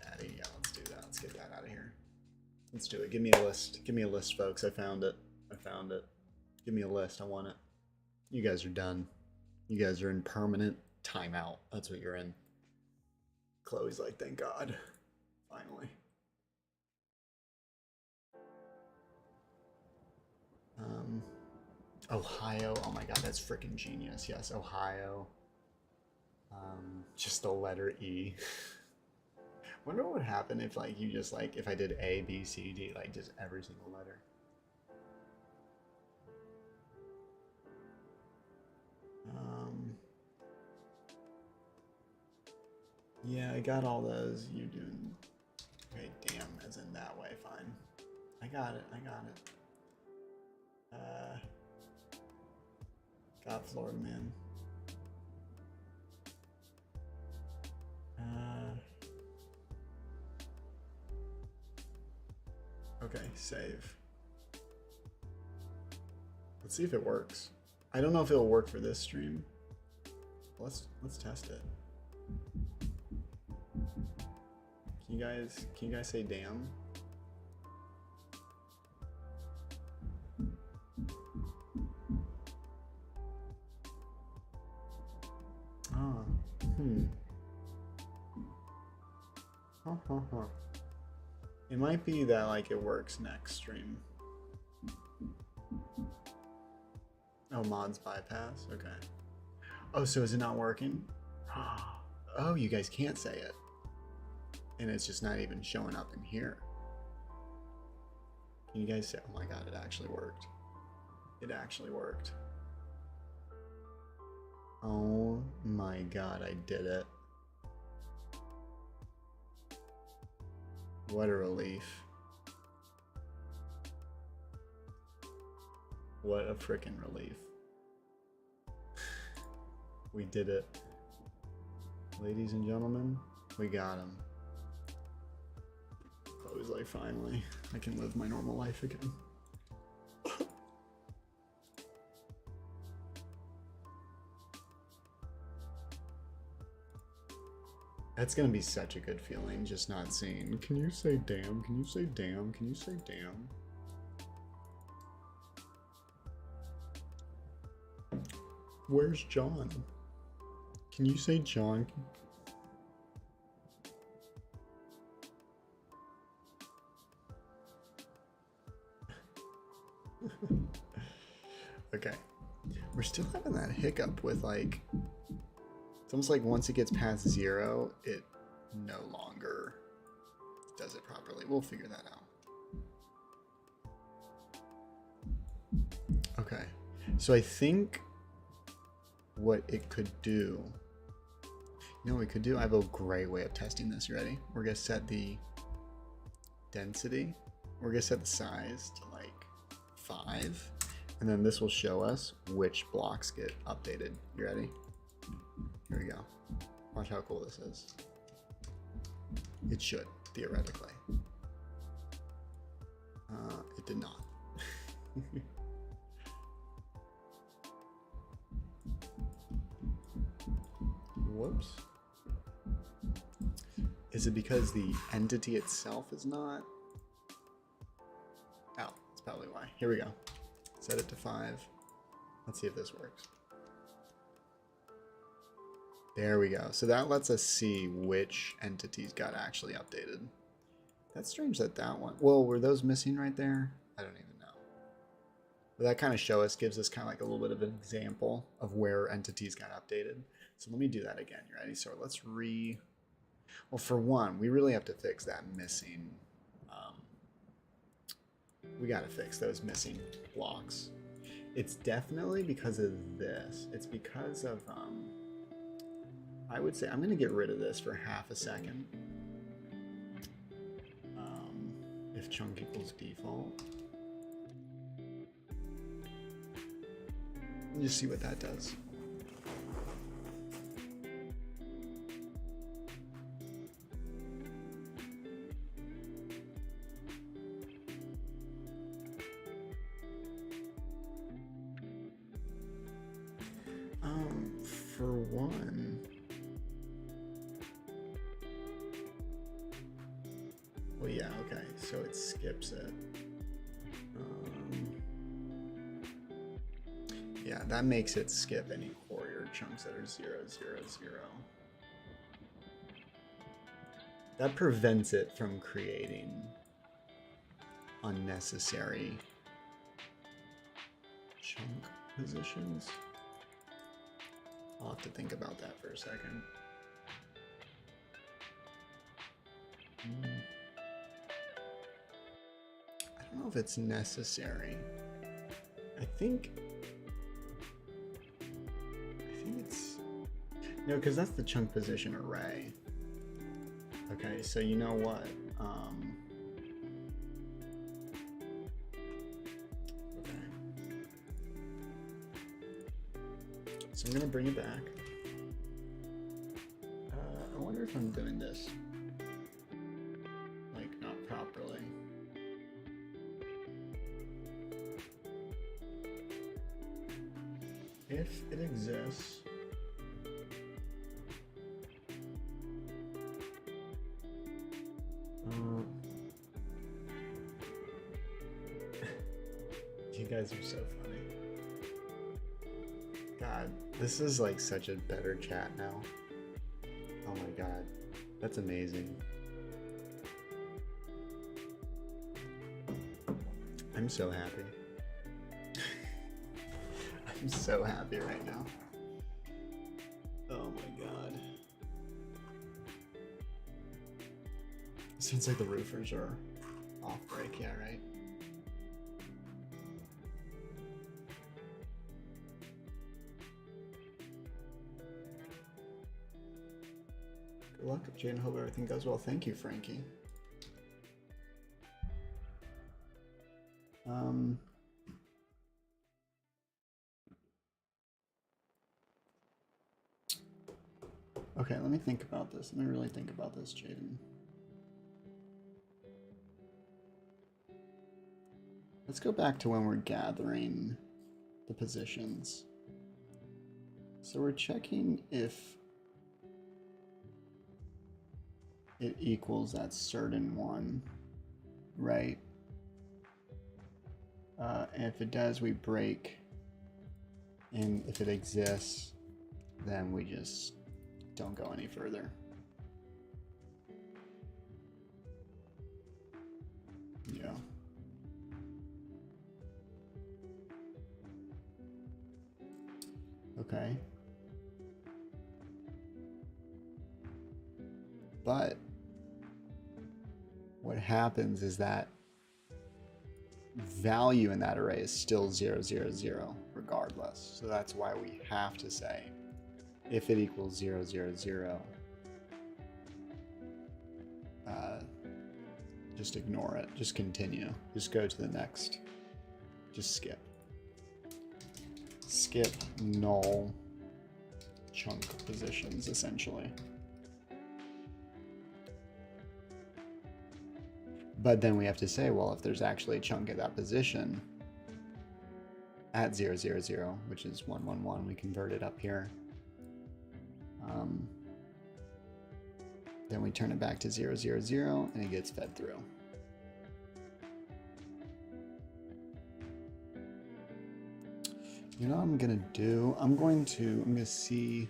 Daddy, yeah, let's do that. Let's get that out of here. Let's do it. Give me a list. Give me a list, folks. I found it. I found it. Give me a list. I want it. You guys are done. You guys are in permanent timeout. That's what you're in. Chloe's like, thank God. Finally. Ohio. Oh my God, that's freaking genius. Yes, Ohio. Just the letter E. Wonder what would happen if like you just like if I did A, B, C, D, like just every single letter. Yeah, I got all those. You doing? Okay, damn, as in that way. Fine. I got it. I got it. God, Florida man. Okay, save. Let's see if it works. I don't know if it'll work for this stream. Let's test it. Can you guys say damn? Ah, It might be that like it works next stream. Oh, mods bypass. Okay. Oh, so is it not working? Oh, you guys can't say it. And it's just not even showing up in here. Can you guys say, oh my God, it actually worked. It actually worked. Oh my God, I did it. What a relief. What a freaking relief. We did it. Ladies and gentlemen, we got him. I was like, finally, I can live my normal life again. That's gonna be such a good feeling, just not seeing. Can you say damn? Can you say damn? Can you say damn? Where's John? Can you say John? Okay. We're still having that hiccup with like, it's almost like once it gets past 0, it no longer does it properly. We'll figure that out. Okay. So I think what it could do, you know what we could do? I have a great way of testing this. You ready? We're gonna set the density. We're gonna set the size to like 5. And then this will show us which blocks get updated. You ready? Here we go. Watch how cool this is. It should, theoretically. It did not. Whoops. Is it because the entity itself is not? Oh, that's probably why. Here we go. Set it to 5. Let's see if this works. There we go. So that lets us see which entities got actually updated. That's strange that that one. Well, were those missing right there? I don't even know. But that kind of gives us kind of like a little bit of an example of where entities got updated. So let me do that again. You ready? So let's well, for one, we really have to fix that missing, we got to fix those missing blocks. It's definitely because of this. It's because of, I would say I'm going to get rid of this for half a second. If chunk equals default. And just see what that does. For one, well, yeah, okay, so it skips it. Yeah, that makes it skip any quarter chunks that are 0, 0, 0. That prevents it from creating unnecessary chunk positions. I'll have to think about that for a second. I don't know if it's necessary. I think it's... No, because that's the chunk position array. Okay, so you know what? So I'm going to bring it back. I wonder if I'm doing this like not properly. If it exists, you guys are so funny. God, this is like such a better chat now. Oh my god, that's amazing. I'm so happy. I'm so happy right now. Oh my god. Sounds like the roofers are off break, yeah, right? Good luck, Jane. Hope everything goes well. Thank you, Frankie. Okay, let me think about this. Let me really think about this, Jaden. Let's go back to when we're gathering the positions. So we're checking if it equals that certain one, right? And if it does, we break. And if it exists, then we just don't go any further. Yeah. Okay. But what happens is that value in that array is still 0, 0, 0 regardless. So that's why we have to say if it equals 0, 0, 0, just ignore it. Just continue. Just go to the next. Just skip. Skip null chunk positions, essentially. But then we have to say, well, if there's actually a chunk at that position at 0, 0, 0, which is 1, 1, 1, we convert it up here. Then we turn it back to 0, 0, 0, and it gets fed through. You know what I'm gonna do? I'm gonna see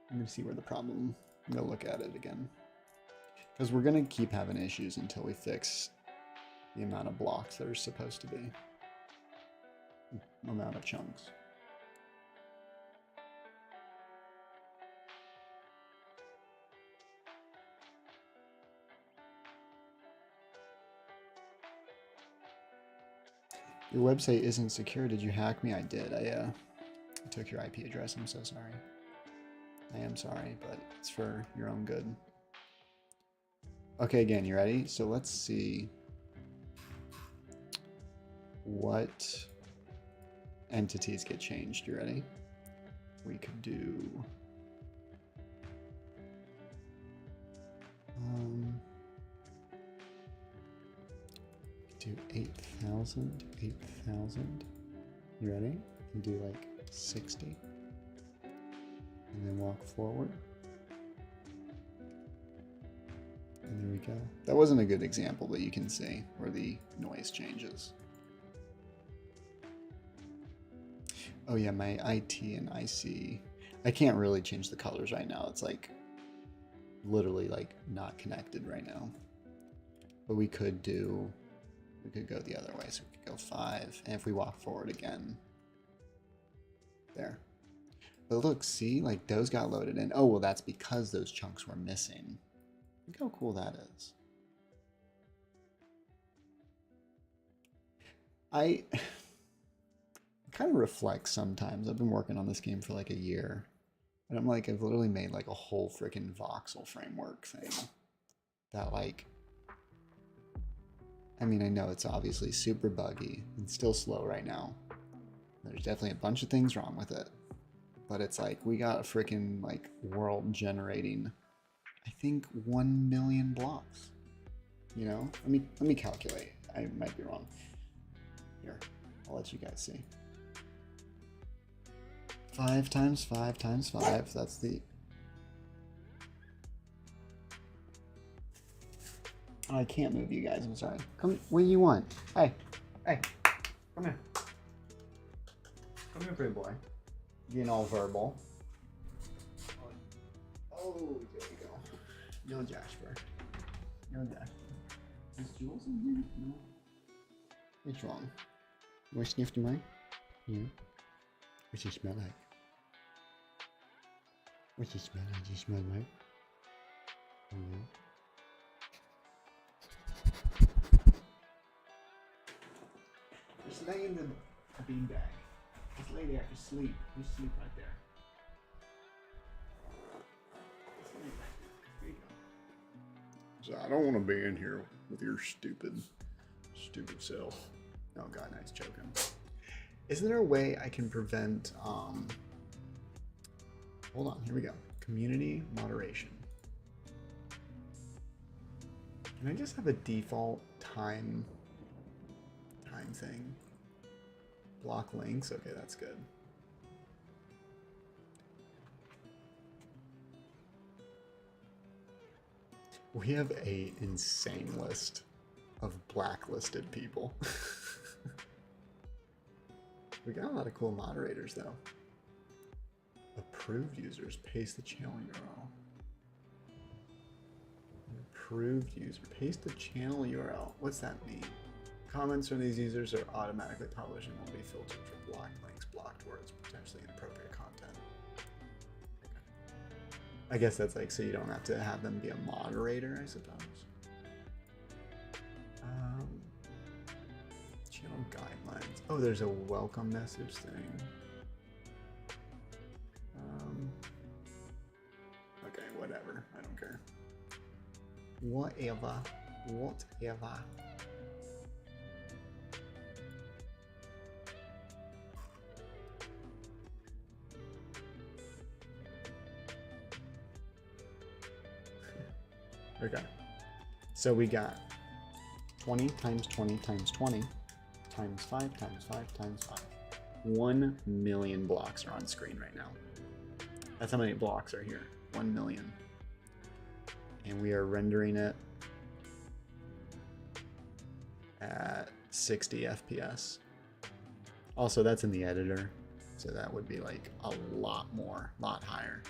where the problem. I'm gonna look at it again. Because we're going to keep having issues until we fix the amount of blocks that are supposed to be. amount of chunks. Your website isn't secure. Did you hack me? I did. I took your IP address. I'm so sorry. I am sorry, but it's for your own good. Okay, again, you ready? So let's see what entities get changed. You ready? We could do do 8,000. You ready? And do like 60. And then walk forward. And there we go. That wasn't a good example, but you can see where the noise changes. Oh yeah, my IT and IC. I can't really change the colors right now. It's like literally like not connected right now. But we could go the other way. So we could go 5. And if we walk forward again, there. But look, see, like those got loaded in. Oh, well, that's because those chunks were missing. Look how cool that is. I kind of reflect sometimes. I've been working on this game for like a year. And I'm like, I've literally made like a whole freaking voxel framework thing. That like, I mean, I know it's obviously super buggy and still slow right now. There's definitely a bunch of things wrong with it. But it's like, we got a freaking like world generating, I think 1 million blocks. You know, let me calculate. I might be wrong. Here, I'll let you guys see. 5 times 5 times 5. That's the. Oh, I can't move you guys. I'm sorry. Come. What do you want? Hey, hey, come here. Come here, pretty boy. Being all verbal. Oh, there you go. No Jasper. No Jasper. Is Jules in here? No. What's wrong? You want to sniff the mic? Yeah. What's it smell like? What's it smell like? Does it smell like? Oh, yeah. Just lay in the beanbag. Just lay there. Just sleep. Just sleep right there. Just lay right there. There you go. So I don't want to be in here with your stupid self. Oh god, nice choking. Isn't there a way I can prevent, hold on, here we go. Community moderation. Can I just have a default time thing? Block links, okay, that's good. We have an insane list of blacklisted people. We got a lot of cool moderators though. Approved users, paste the channel URL. Approved user, paste the channel URL. What's that mean? Comments from these users are automatically published and will be filtered for blocked links, blocked words, potentially inappropriate content. Okay. I guess that's like so you don't have to have them be a moderator, I suppose. Channel guidelines. Oh, there's a welcome message thing. Okay, whatever. I don't care. Whatever. Okay. So we got 20 times 20 times 20 times 5 times 5 times 5. 1 million blocks are on screen right now. That's how many blocks are here. 1 million. And we are rendering it at 60 FPS. Also, that's in the editor, so that would be like a lot higher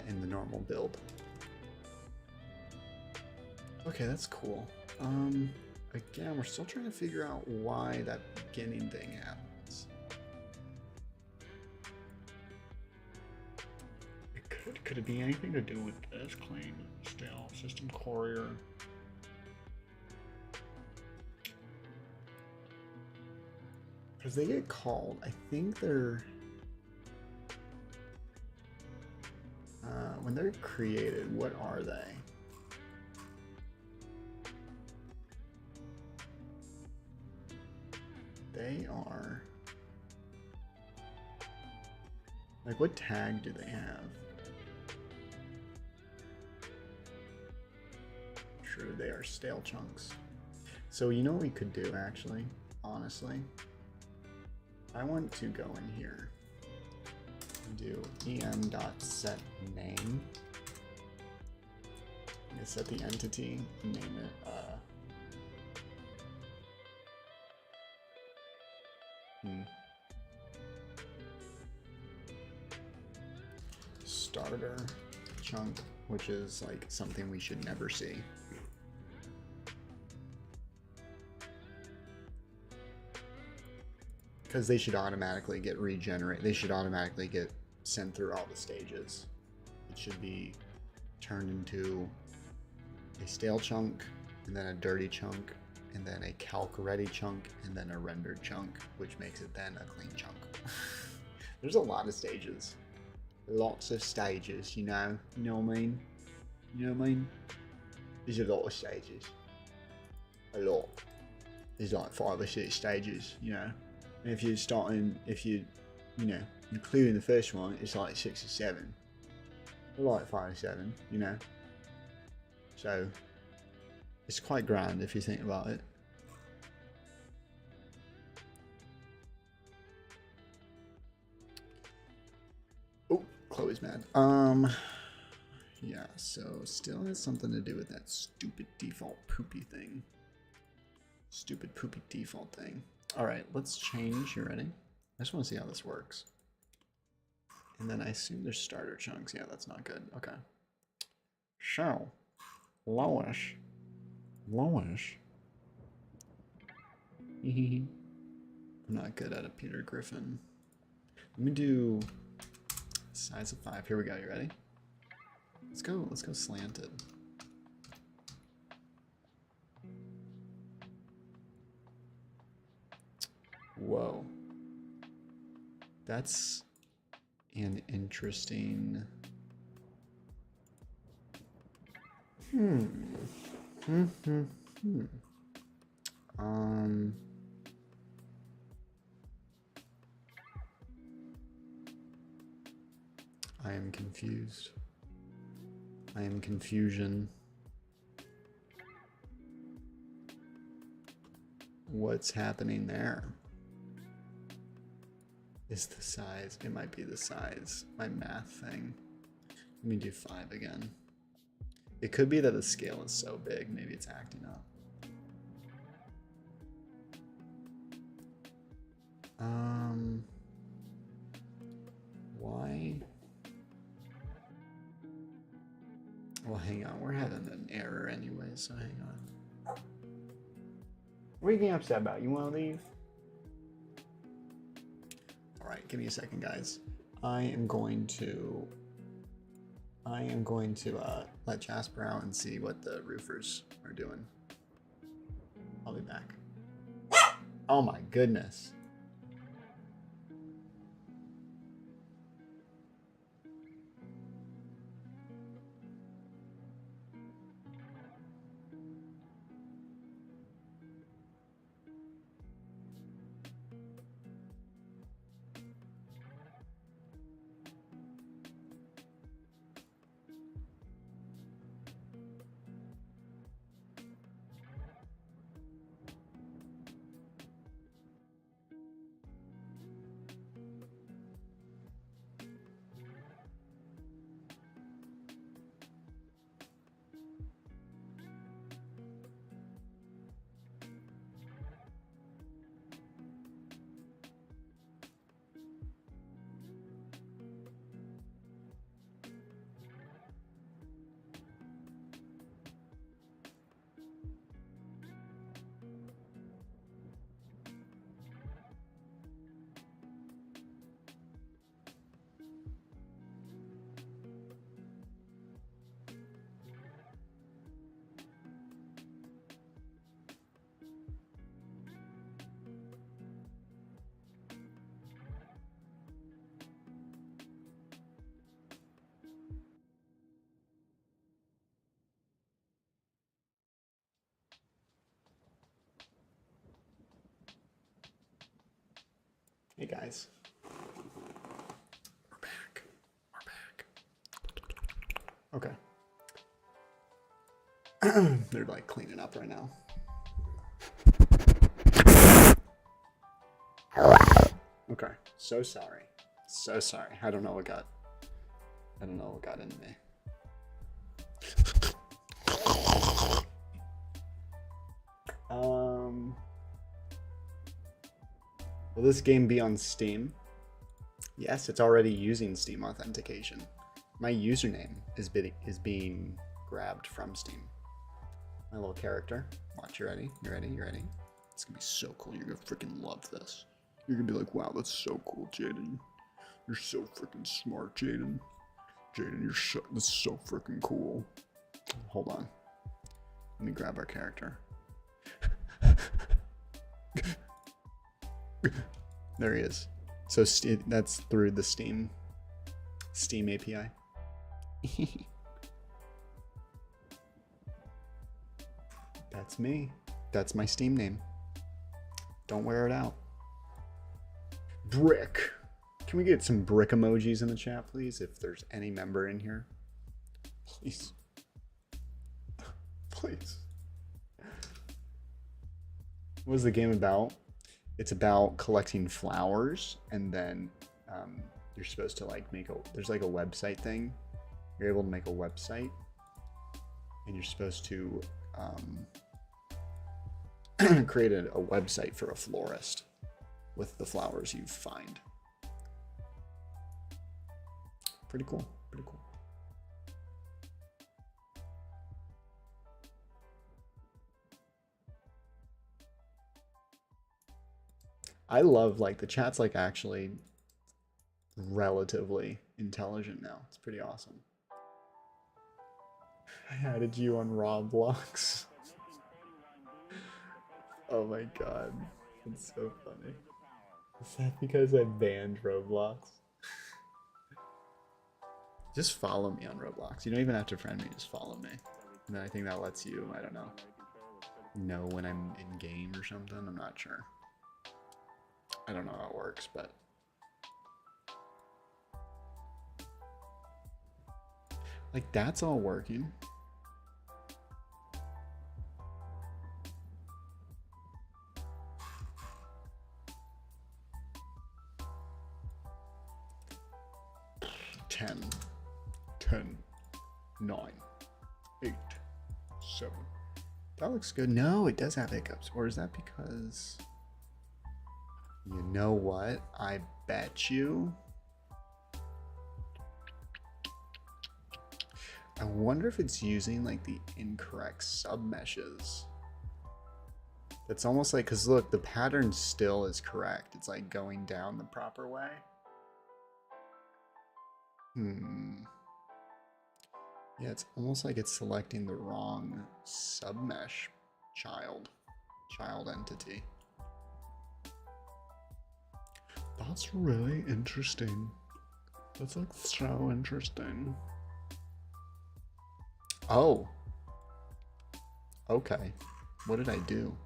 in the normal build. Okay, that's cool. again, we're still trying to figure out why that beginning thing happens. Could it be anything to do with this claim? Stale system courier. Because they get called. I think they're when they're created, what are they? They are like, what tag do they have? Sure, they are stale chunks. So you know what we could do, actually, honestly? I want to go in here and do en.setName. And set the entity, name it starter chunk, which is like something we should never see. Because they should automatically get regenerated. They should automatically get sent through all the stages. It should be turned into a stale chunk, and then a dirty chunk, and then a calc ready chunk, and then a rendered chunk, which makes it then a clean chunk. There's a lot of stages. Lots of stages, you know? You know what I mean? You know what I mean? There's a lot of stages. A lot. There's like 5 or 6 stages, you know? And if you're starting, you know, including the first one, it's like 6 or 7. Or like 5 or 7, you know? So, it's quite grand if you think about it. Oh, Chloe's mad. Yeah, so still has something to do with that stupid default poopy thing. Stupid poopy default thing. All right, let's change. You ready? I just want to see how this works. And then I assume there's starter chunks. Yeah, that's not good. Okay. So, Lois. I'm not good at it, Peter Griffin. Let me do size of 5. Here we go. You ready? Let's go slanted. Whoa. That's an interesting. I am confused. I am confusion. What's happening there? Is the size? It might be the size. My math thing. Let me do 5 again. It could be that the scale is so big, maybe it's acting up. Why? Well, hang on. We're having an error anyway, so hang on. What are you getting upset about? You want to leave? All right, give me a second, guys. I am going to let Jasper out and see what the roofers are doing. I'll be back. Oh my goodness. Hey guys. We're back. We're back. Okay. They're like cleaning up right now. Okay. So sorry. So sorry. I don't know what got into me. Will this game be on Steam? Yes, it's already using Steam authentication. My username is being grabbed from Steam. My little character. Watch, you ready? You ready? You ready? It's gonna be so cool. You're gonna freaking love this. You're gonna be like, wow, that's so cool, Jaden. You're so freaking smart, Jaden. Jaden, this is so freaking cool. Hold on. Let me grab our character. There he is. So that's through the Steam API. That's me. That's my Steam name. Don't wear it out. Brick. Can we get some brick emojis in the chat, please? If there's any member in here. Please. Please. What is the game about? It's about collecting flowers, and then you're supposed to like there's like a website thing. You're able to make a website, and you're supposed to create a website for a florist with the flowers you find. Pretty cool. Pretty cool. I love like the chat's like actually relatively intelligent now. It's pretty awesome. I added you on Roblox. Oh my god. It's so funny. Is that because I banned Roblox? Just follow me on Roblox. You don't even have to friend me, just follow me. And then I think that lets you, I don't know when I'm in game or something. I'm not sure. I don't know how it works, but like that's all working. Ten, 9, 8, 7. That looks good. No, it does have hiccups. Or is that because... You know what? I bet you. I wonder if it's using like the incorrect submeshes. It's almost like, because look, the pattern still is correct. It's like going down the proper way. Yeah, it's almost like it's selecting the wrong submesh child entity. That's really interesting. That's like so interesting. Oh. Okay. What did I do?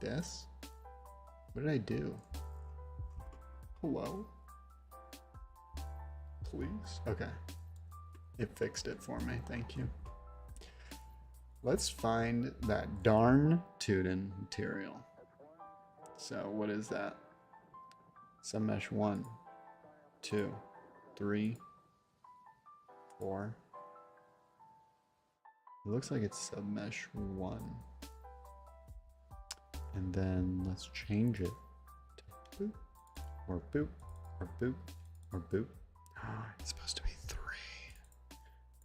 This? What did I do? Hello? Please? Okay. It fixed it for me. Thank you. Let's find that darn tootin' material. So what is that? Submesh 1, 2, 3, 4. It looks like it's submesh 1. And then let's change it to boop, or boop, or boop, or boop. It's supposed to be 3.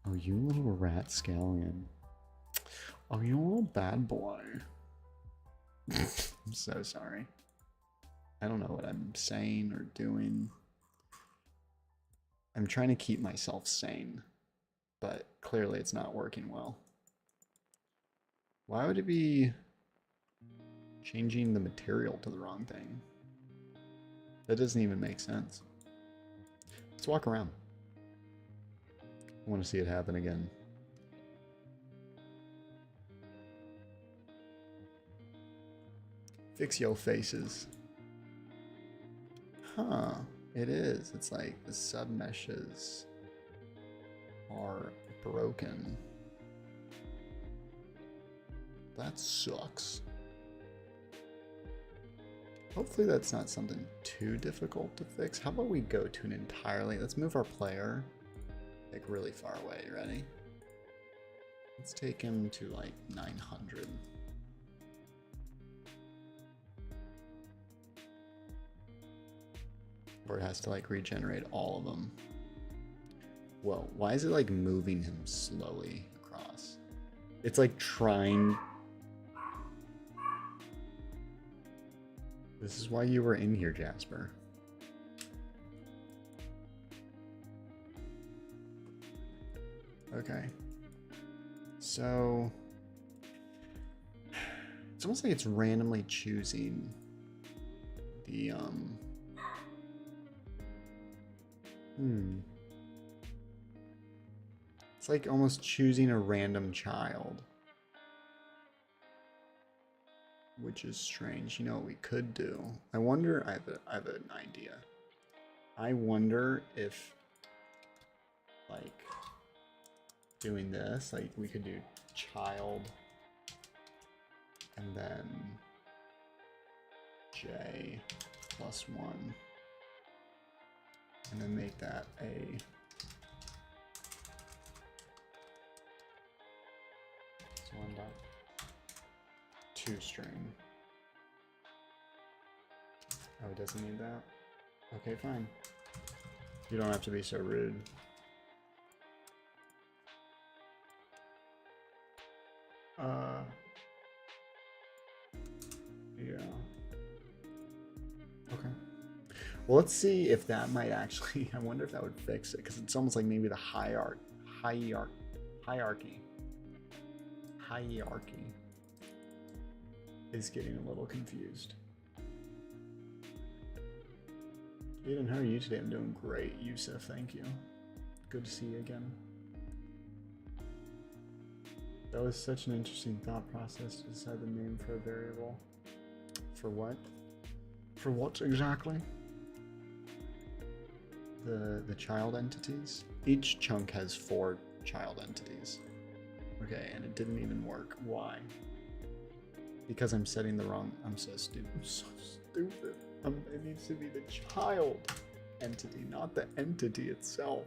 Oh, you little rat scallion. Oh, you little bad boy. I'm so sorry. I don't know what I'm saying or doing. I'm trying to keep myself sane, but clearly it's not working well. Why would it be changing the material to the wrong thing? That doesn't even make sense. Let's walk around. I want to see it happen again. Fix your faces. Huh, it is. It's like the submeshes are broken. That sucks. Hopefully that's not something too difficult to fix. How about we go to an entirely, let's move our player like really far away. Ready? Let's take him to like 900. Or it has to like regenerate all of them. Whoa, why is it like moving him slowly across? It's like trying. This is why you were in here, Jasper. Okay. So it's almost like it's randomly choosing the It's like almost choosing a random child. Which is strange. You know what we could do? I wonder, I have an idea. I wonder if, like, doing this, like, we could do child, and then J plus 1, and then make that a one dot two string. Oh, it doesn't need that? Okay, fine. You don't have to be so rude. Yeah. Okay. Well, let's see if that might actually, I wonder if that would fix it, because it's almost like maybe the hierarchy is getting a little confused. Aiden, how are you today? I'm doing great. Yusuf, thank you. Good to see you again. That was such an interesting thought process to decide the name for a variable. For what? For what exactly? The child entities? Each chunk has 4 child entities. Okay, and it didn't even work. Why? Because I'm setting the wrong... I'm so stupid. I'm so stupid. It needs to be the child entity, not the entity itself.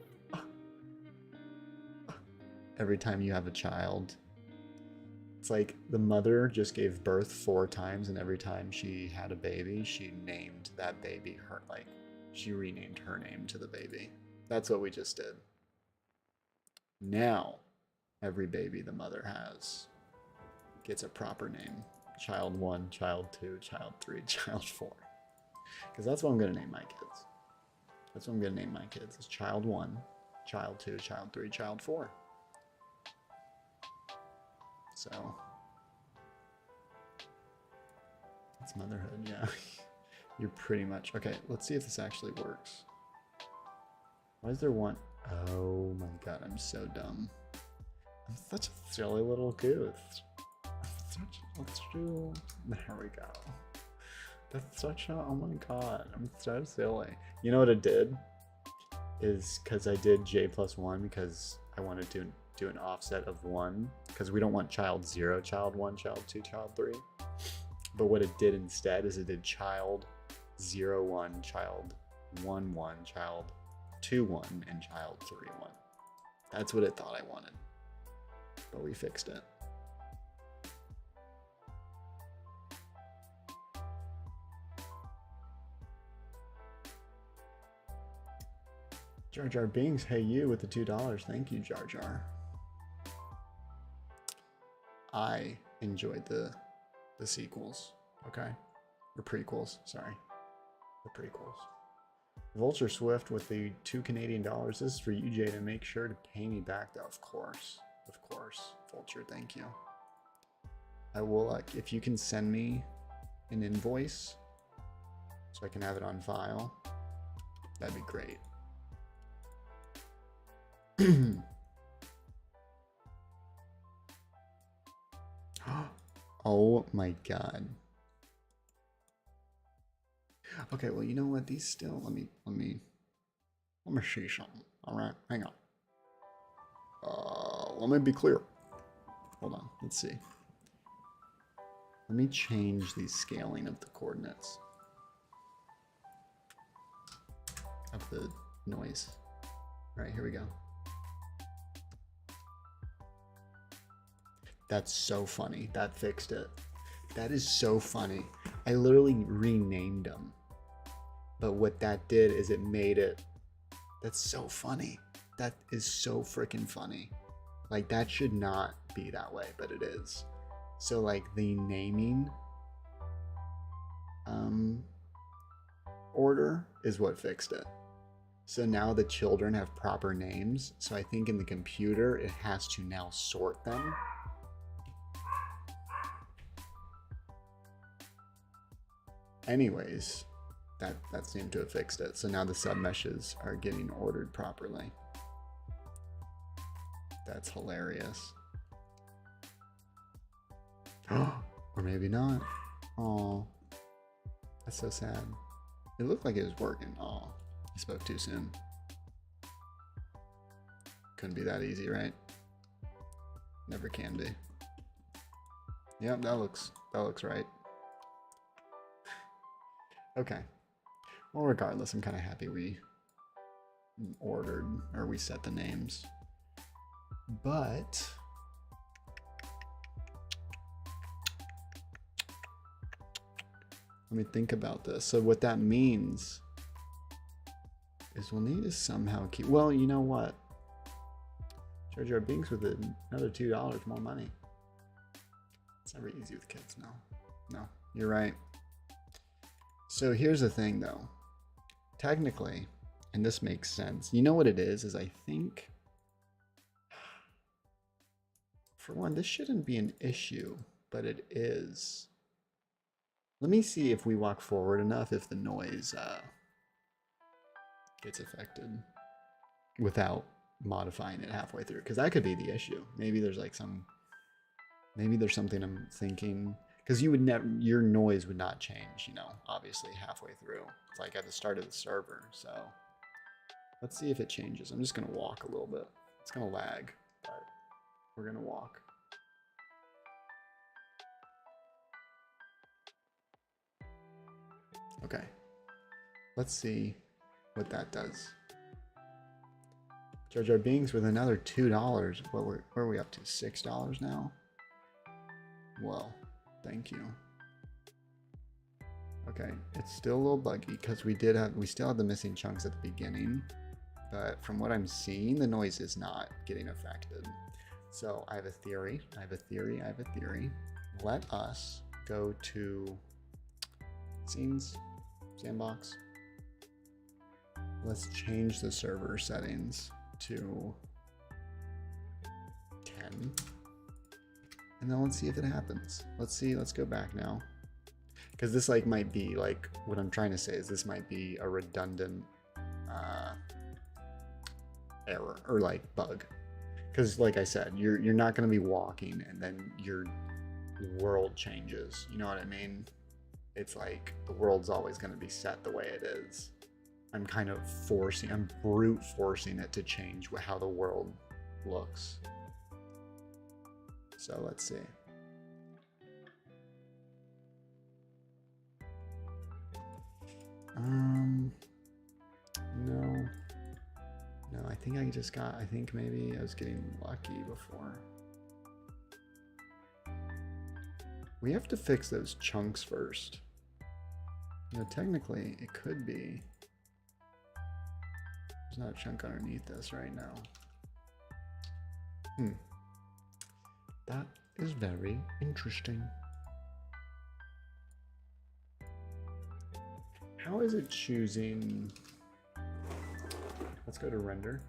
Every time you have a child, it's like the mother just gave birth 4 times, and every time she had a baby, she named that baby her, like, she renamed her name to the baby. That's what we just did. Now, every baby the mother has gets a proper name. Child 1, child 2, child 3, child 4. Because that's what I'm going to name my kids. That's what I'm going to name my kids. It's child 1, child 2, child 3, child 4. So, it's motherhood, yeah. You're pretty much... Okay, let's see if this actually works. Why is there one... Oh my god, I'm so dumb. I'm such a silly little goose. Let's do... There we go. That's such a... Oh my god, I'm so silly. You know what it did? Is because I did J plus 1 because I wanted to do an offset of 1. Because we don't want child 0, child 1, child 2, child 3. But what it did instead is it did child 0, 1, child 1, 1, child 2, 1, and child 3, 1. That's what it thought I wanted. But we fixed it. Jar Jar Binks, hey you with the $2. Thank you, Jar Jar. I enjoyed the sequels, okay? The prequels, sorry. The prequels. Vulture Swift with the $2 Canadian. This is for you, Jay, to make sure to pay me back, though. Of course. Vulture, thank you. I will, if you can send me an invoice so I can have it on file, that'd be great. Oh my god. Okay, well, you know what? These still, let me see something. All right, hang on. Let me be clear. Hold on, let's see. Let me change the scaling of the coordinates of the noise. All right, here we go. That's so funny. That fixed it. That is so funny. I literally renamed them. But what that did is it made it. That's so funny. That is so freaking funny. Like, that should not be that way, but it is. So, like, the naming order is what fixed it. So now the children have proper names. So I think in the computer, it has to now sort them. Anyways, that seemed to have fixed it. So now the submeshes are getting ordered properly. That's hilarious. Or maybe not. Oh, that's so sad. It looked like it was working. Oh, I spoke too soon. Couldn't be that easy, right? Never can be. Yep, that looks right. Okay. Well, regardless, I'm kind of happy we ordered, or we set the names. But let me think about this. So what that means is we'll need to somehow keep, well, you know what? Charge our Binks with another $2 more money. It's never easy with kids, no. No, you're right. So here's the thing though. Technically, and this makes sense, you know what it is I think, for one, this shouldn't be an issue, but it is. Let me see if we walk forward enough, if the noise gets affected without modifying it halfway through, because that could be the issue. Maybe there's like maybe there's something I'm thinking, because you would never, your noise would not change, you know, obviously halfway through. It's like at the start of the server. So let's see if it changes. I'm just gonna walk a little bit. It's gonna lag, but we're gonna walk. Okay, let's see what that does. Charge our Bings with another $2. What where are we up to? $6 now? Well, thank you. Okay, it's still a little buggy because we still had the missing chunks at the beginning, but from what I'm seeing, the noise is not getting affected. So I have a theory. Let us go to scenes, sandbox. Let's change the server settings to 10. And then let's see if it happens. Let's go back now. Because this like might be like, what I'm trying to say is this might be a redundant error or like bug. Because like I said, you're not going to be walking and then your world changes. You know what I mean? It's like the world's always going to be set the way it is. I'm kind of I'm brute forcing it to change how the world looks. So let's see. No, I think I think maybe I was getting lucky before. We have to fix those chunks first. You know, technically it could be. There's not a chunk underneath this right now. That is very interesting. How is it choosing? Let's go to render.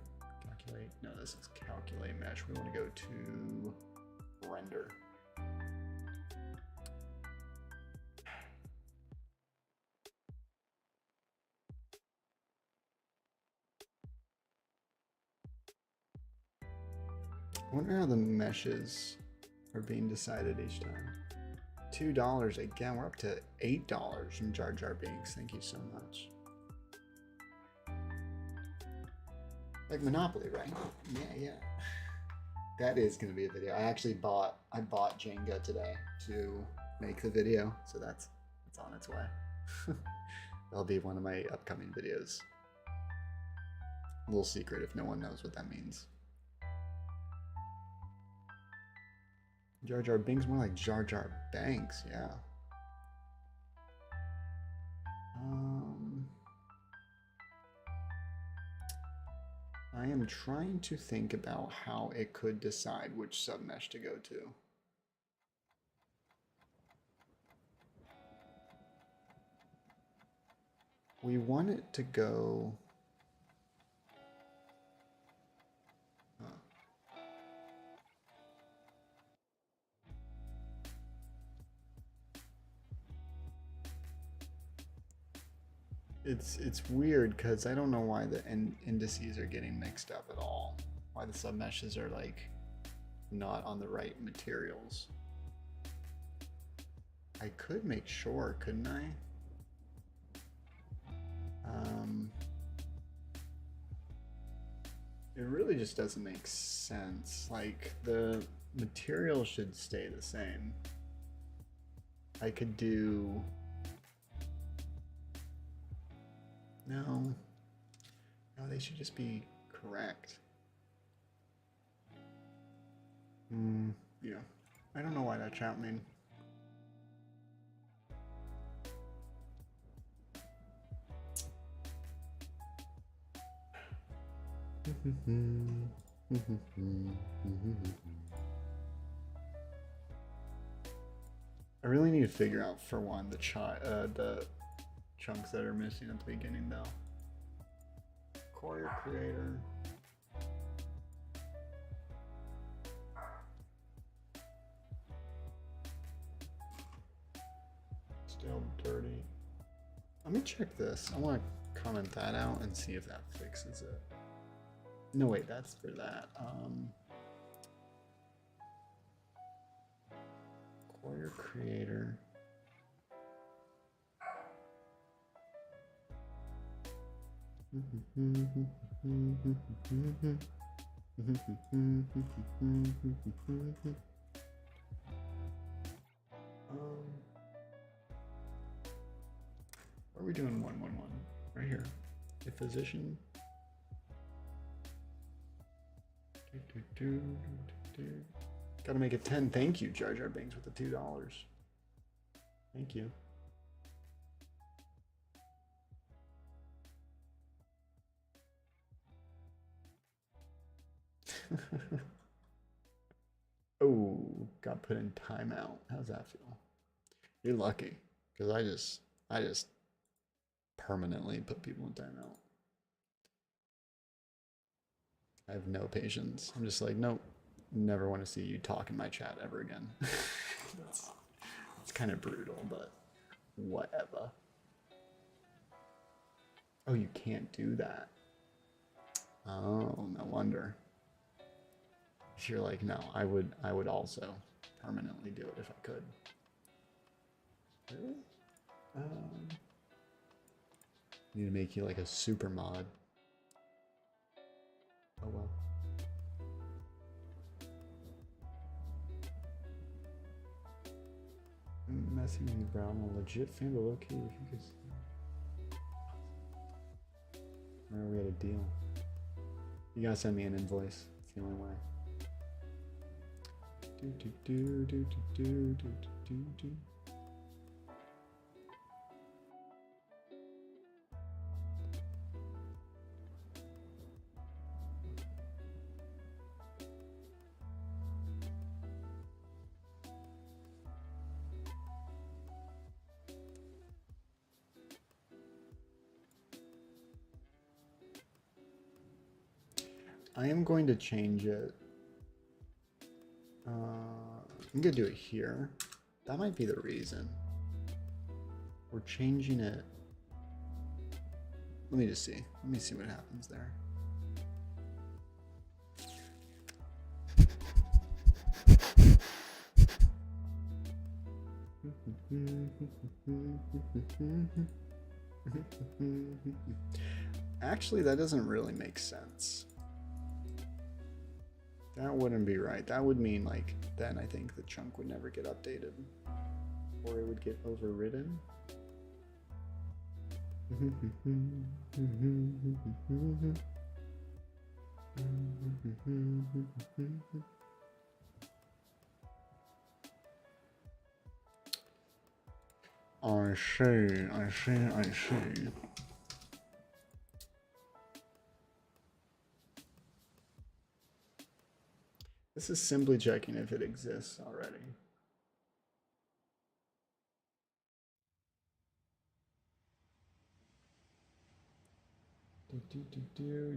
Calculate. No, this is calculate mesh. We want to go to render. I wonder how the meshes are being decided each time. $2 again. We're up to $8 from Jar Jar Binks. Thank you so much. Like Monopoly, right? Yeah. That is gonna be a video. I bought Jenga today to make the video, so it's on its way. That'll be one of my upcoming videos. A little secret if no one knows what that means. Jar Jar Binks, more like Jar Jar Banks, yeah. I am trying to think about how it could decide which submesh to go to. We want it to go... It's weird because I don't know why the indices are getting mixed up at all. Why the submeshes are like not on the right materials. I could make sure, couldn't I? It really just doesn't make sense. Like the material should stay the same. I could do... No, they should just be correct. Yeah, I don't know why that chat mean. I really need to figure out, for one, the chunks that are missing at the beginning, though. Core creator. Still dirty. Let me check this. I want to comment that out and see if that fixes it. No, wait, that's for that. Core creator. Are we doing 111 right here? A physician. Gotta make it 10. Thank you, Jar Jar Binks, with the $2. Thank you. Oh, got put in timeout. How's that feel? You're lucky, because I just permanently put people in timeout. I have no patience. I'm just like, nope, never want to see you talk in my chat ever again. It's kind of brutal, but whatever. Oh, you can't do that. Oh, no wonder. You're like, no, I would also permanently do it if I could. Really? Need to make you like a super mod. Oh well. I'm messing with you, bro. I'm a legit fan, but low key, if you could. Remember, we had a deal. You gotta send me an invoice. It's the only way. I am going to change it. I'm gonna do it here. That might be the reason. We're changing it. Let me just see. Let me see what happens there. Actually, that doesn't really make sense. That wouldn't be right. That would mean like then I think the chunk would never get updated, or it would get overridden. I see. This is simply checking if it exists already.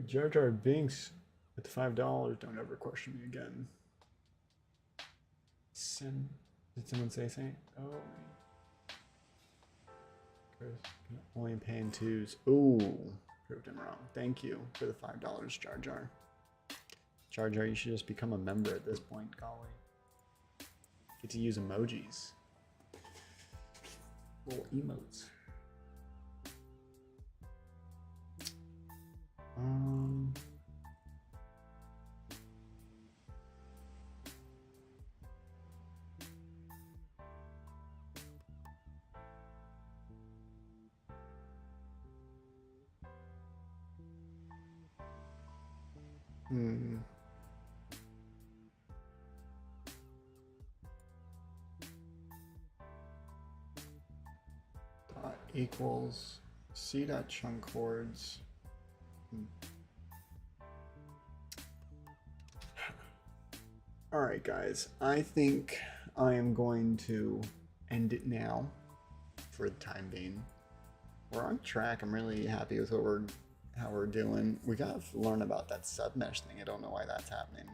Jar Jar Binks at $5. Don't ever question me again. Did someone say something? Oh. Only paying twos. Ooh, proved him wrong. Thank you for the $5, Jar Jar. Jar Jar, you should just become a member at this point, golly. Get to use emojis. Little emotes. Dot equals c dot chunk chords. All right, guys, I think I am going to end it now for the time being. We're on track. I'm really happy with how we're doing. We gotta learn about that submesh thing. I don't know why that's happening.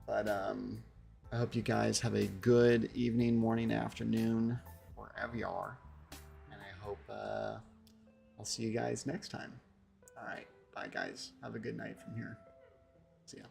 But I hope you guys have a good evening, morning, afternoon, wherever you are. And I hope I'll see you guys next time. All right, bye guys. Have a good night from here. See ya.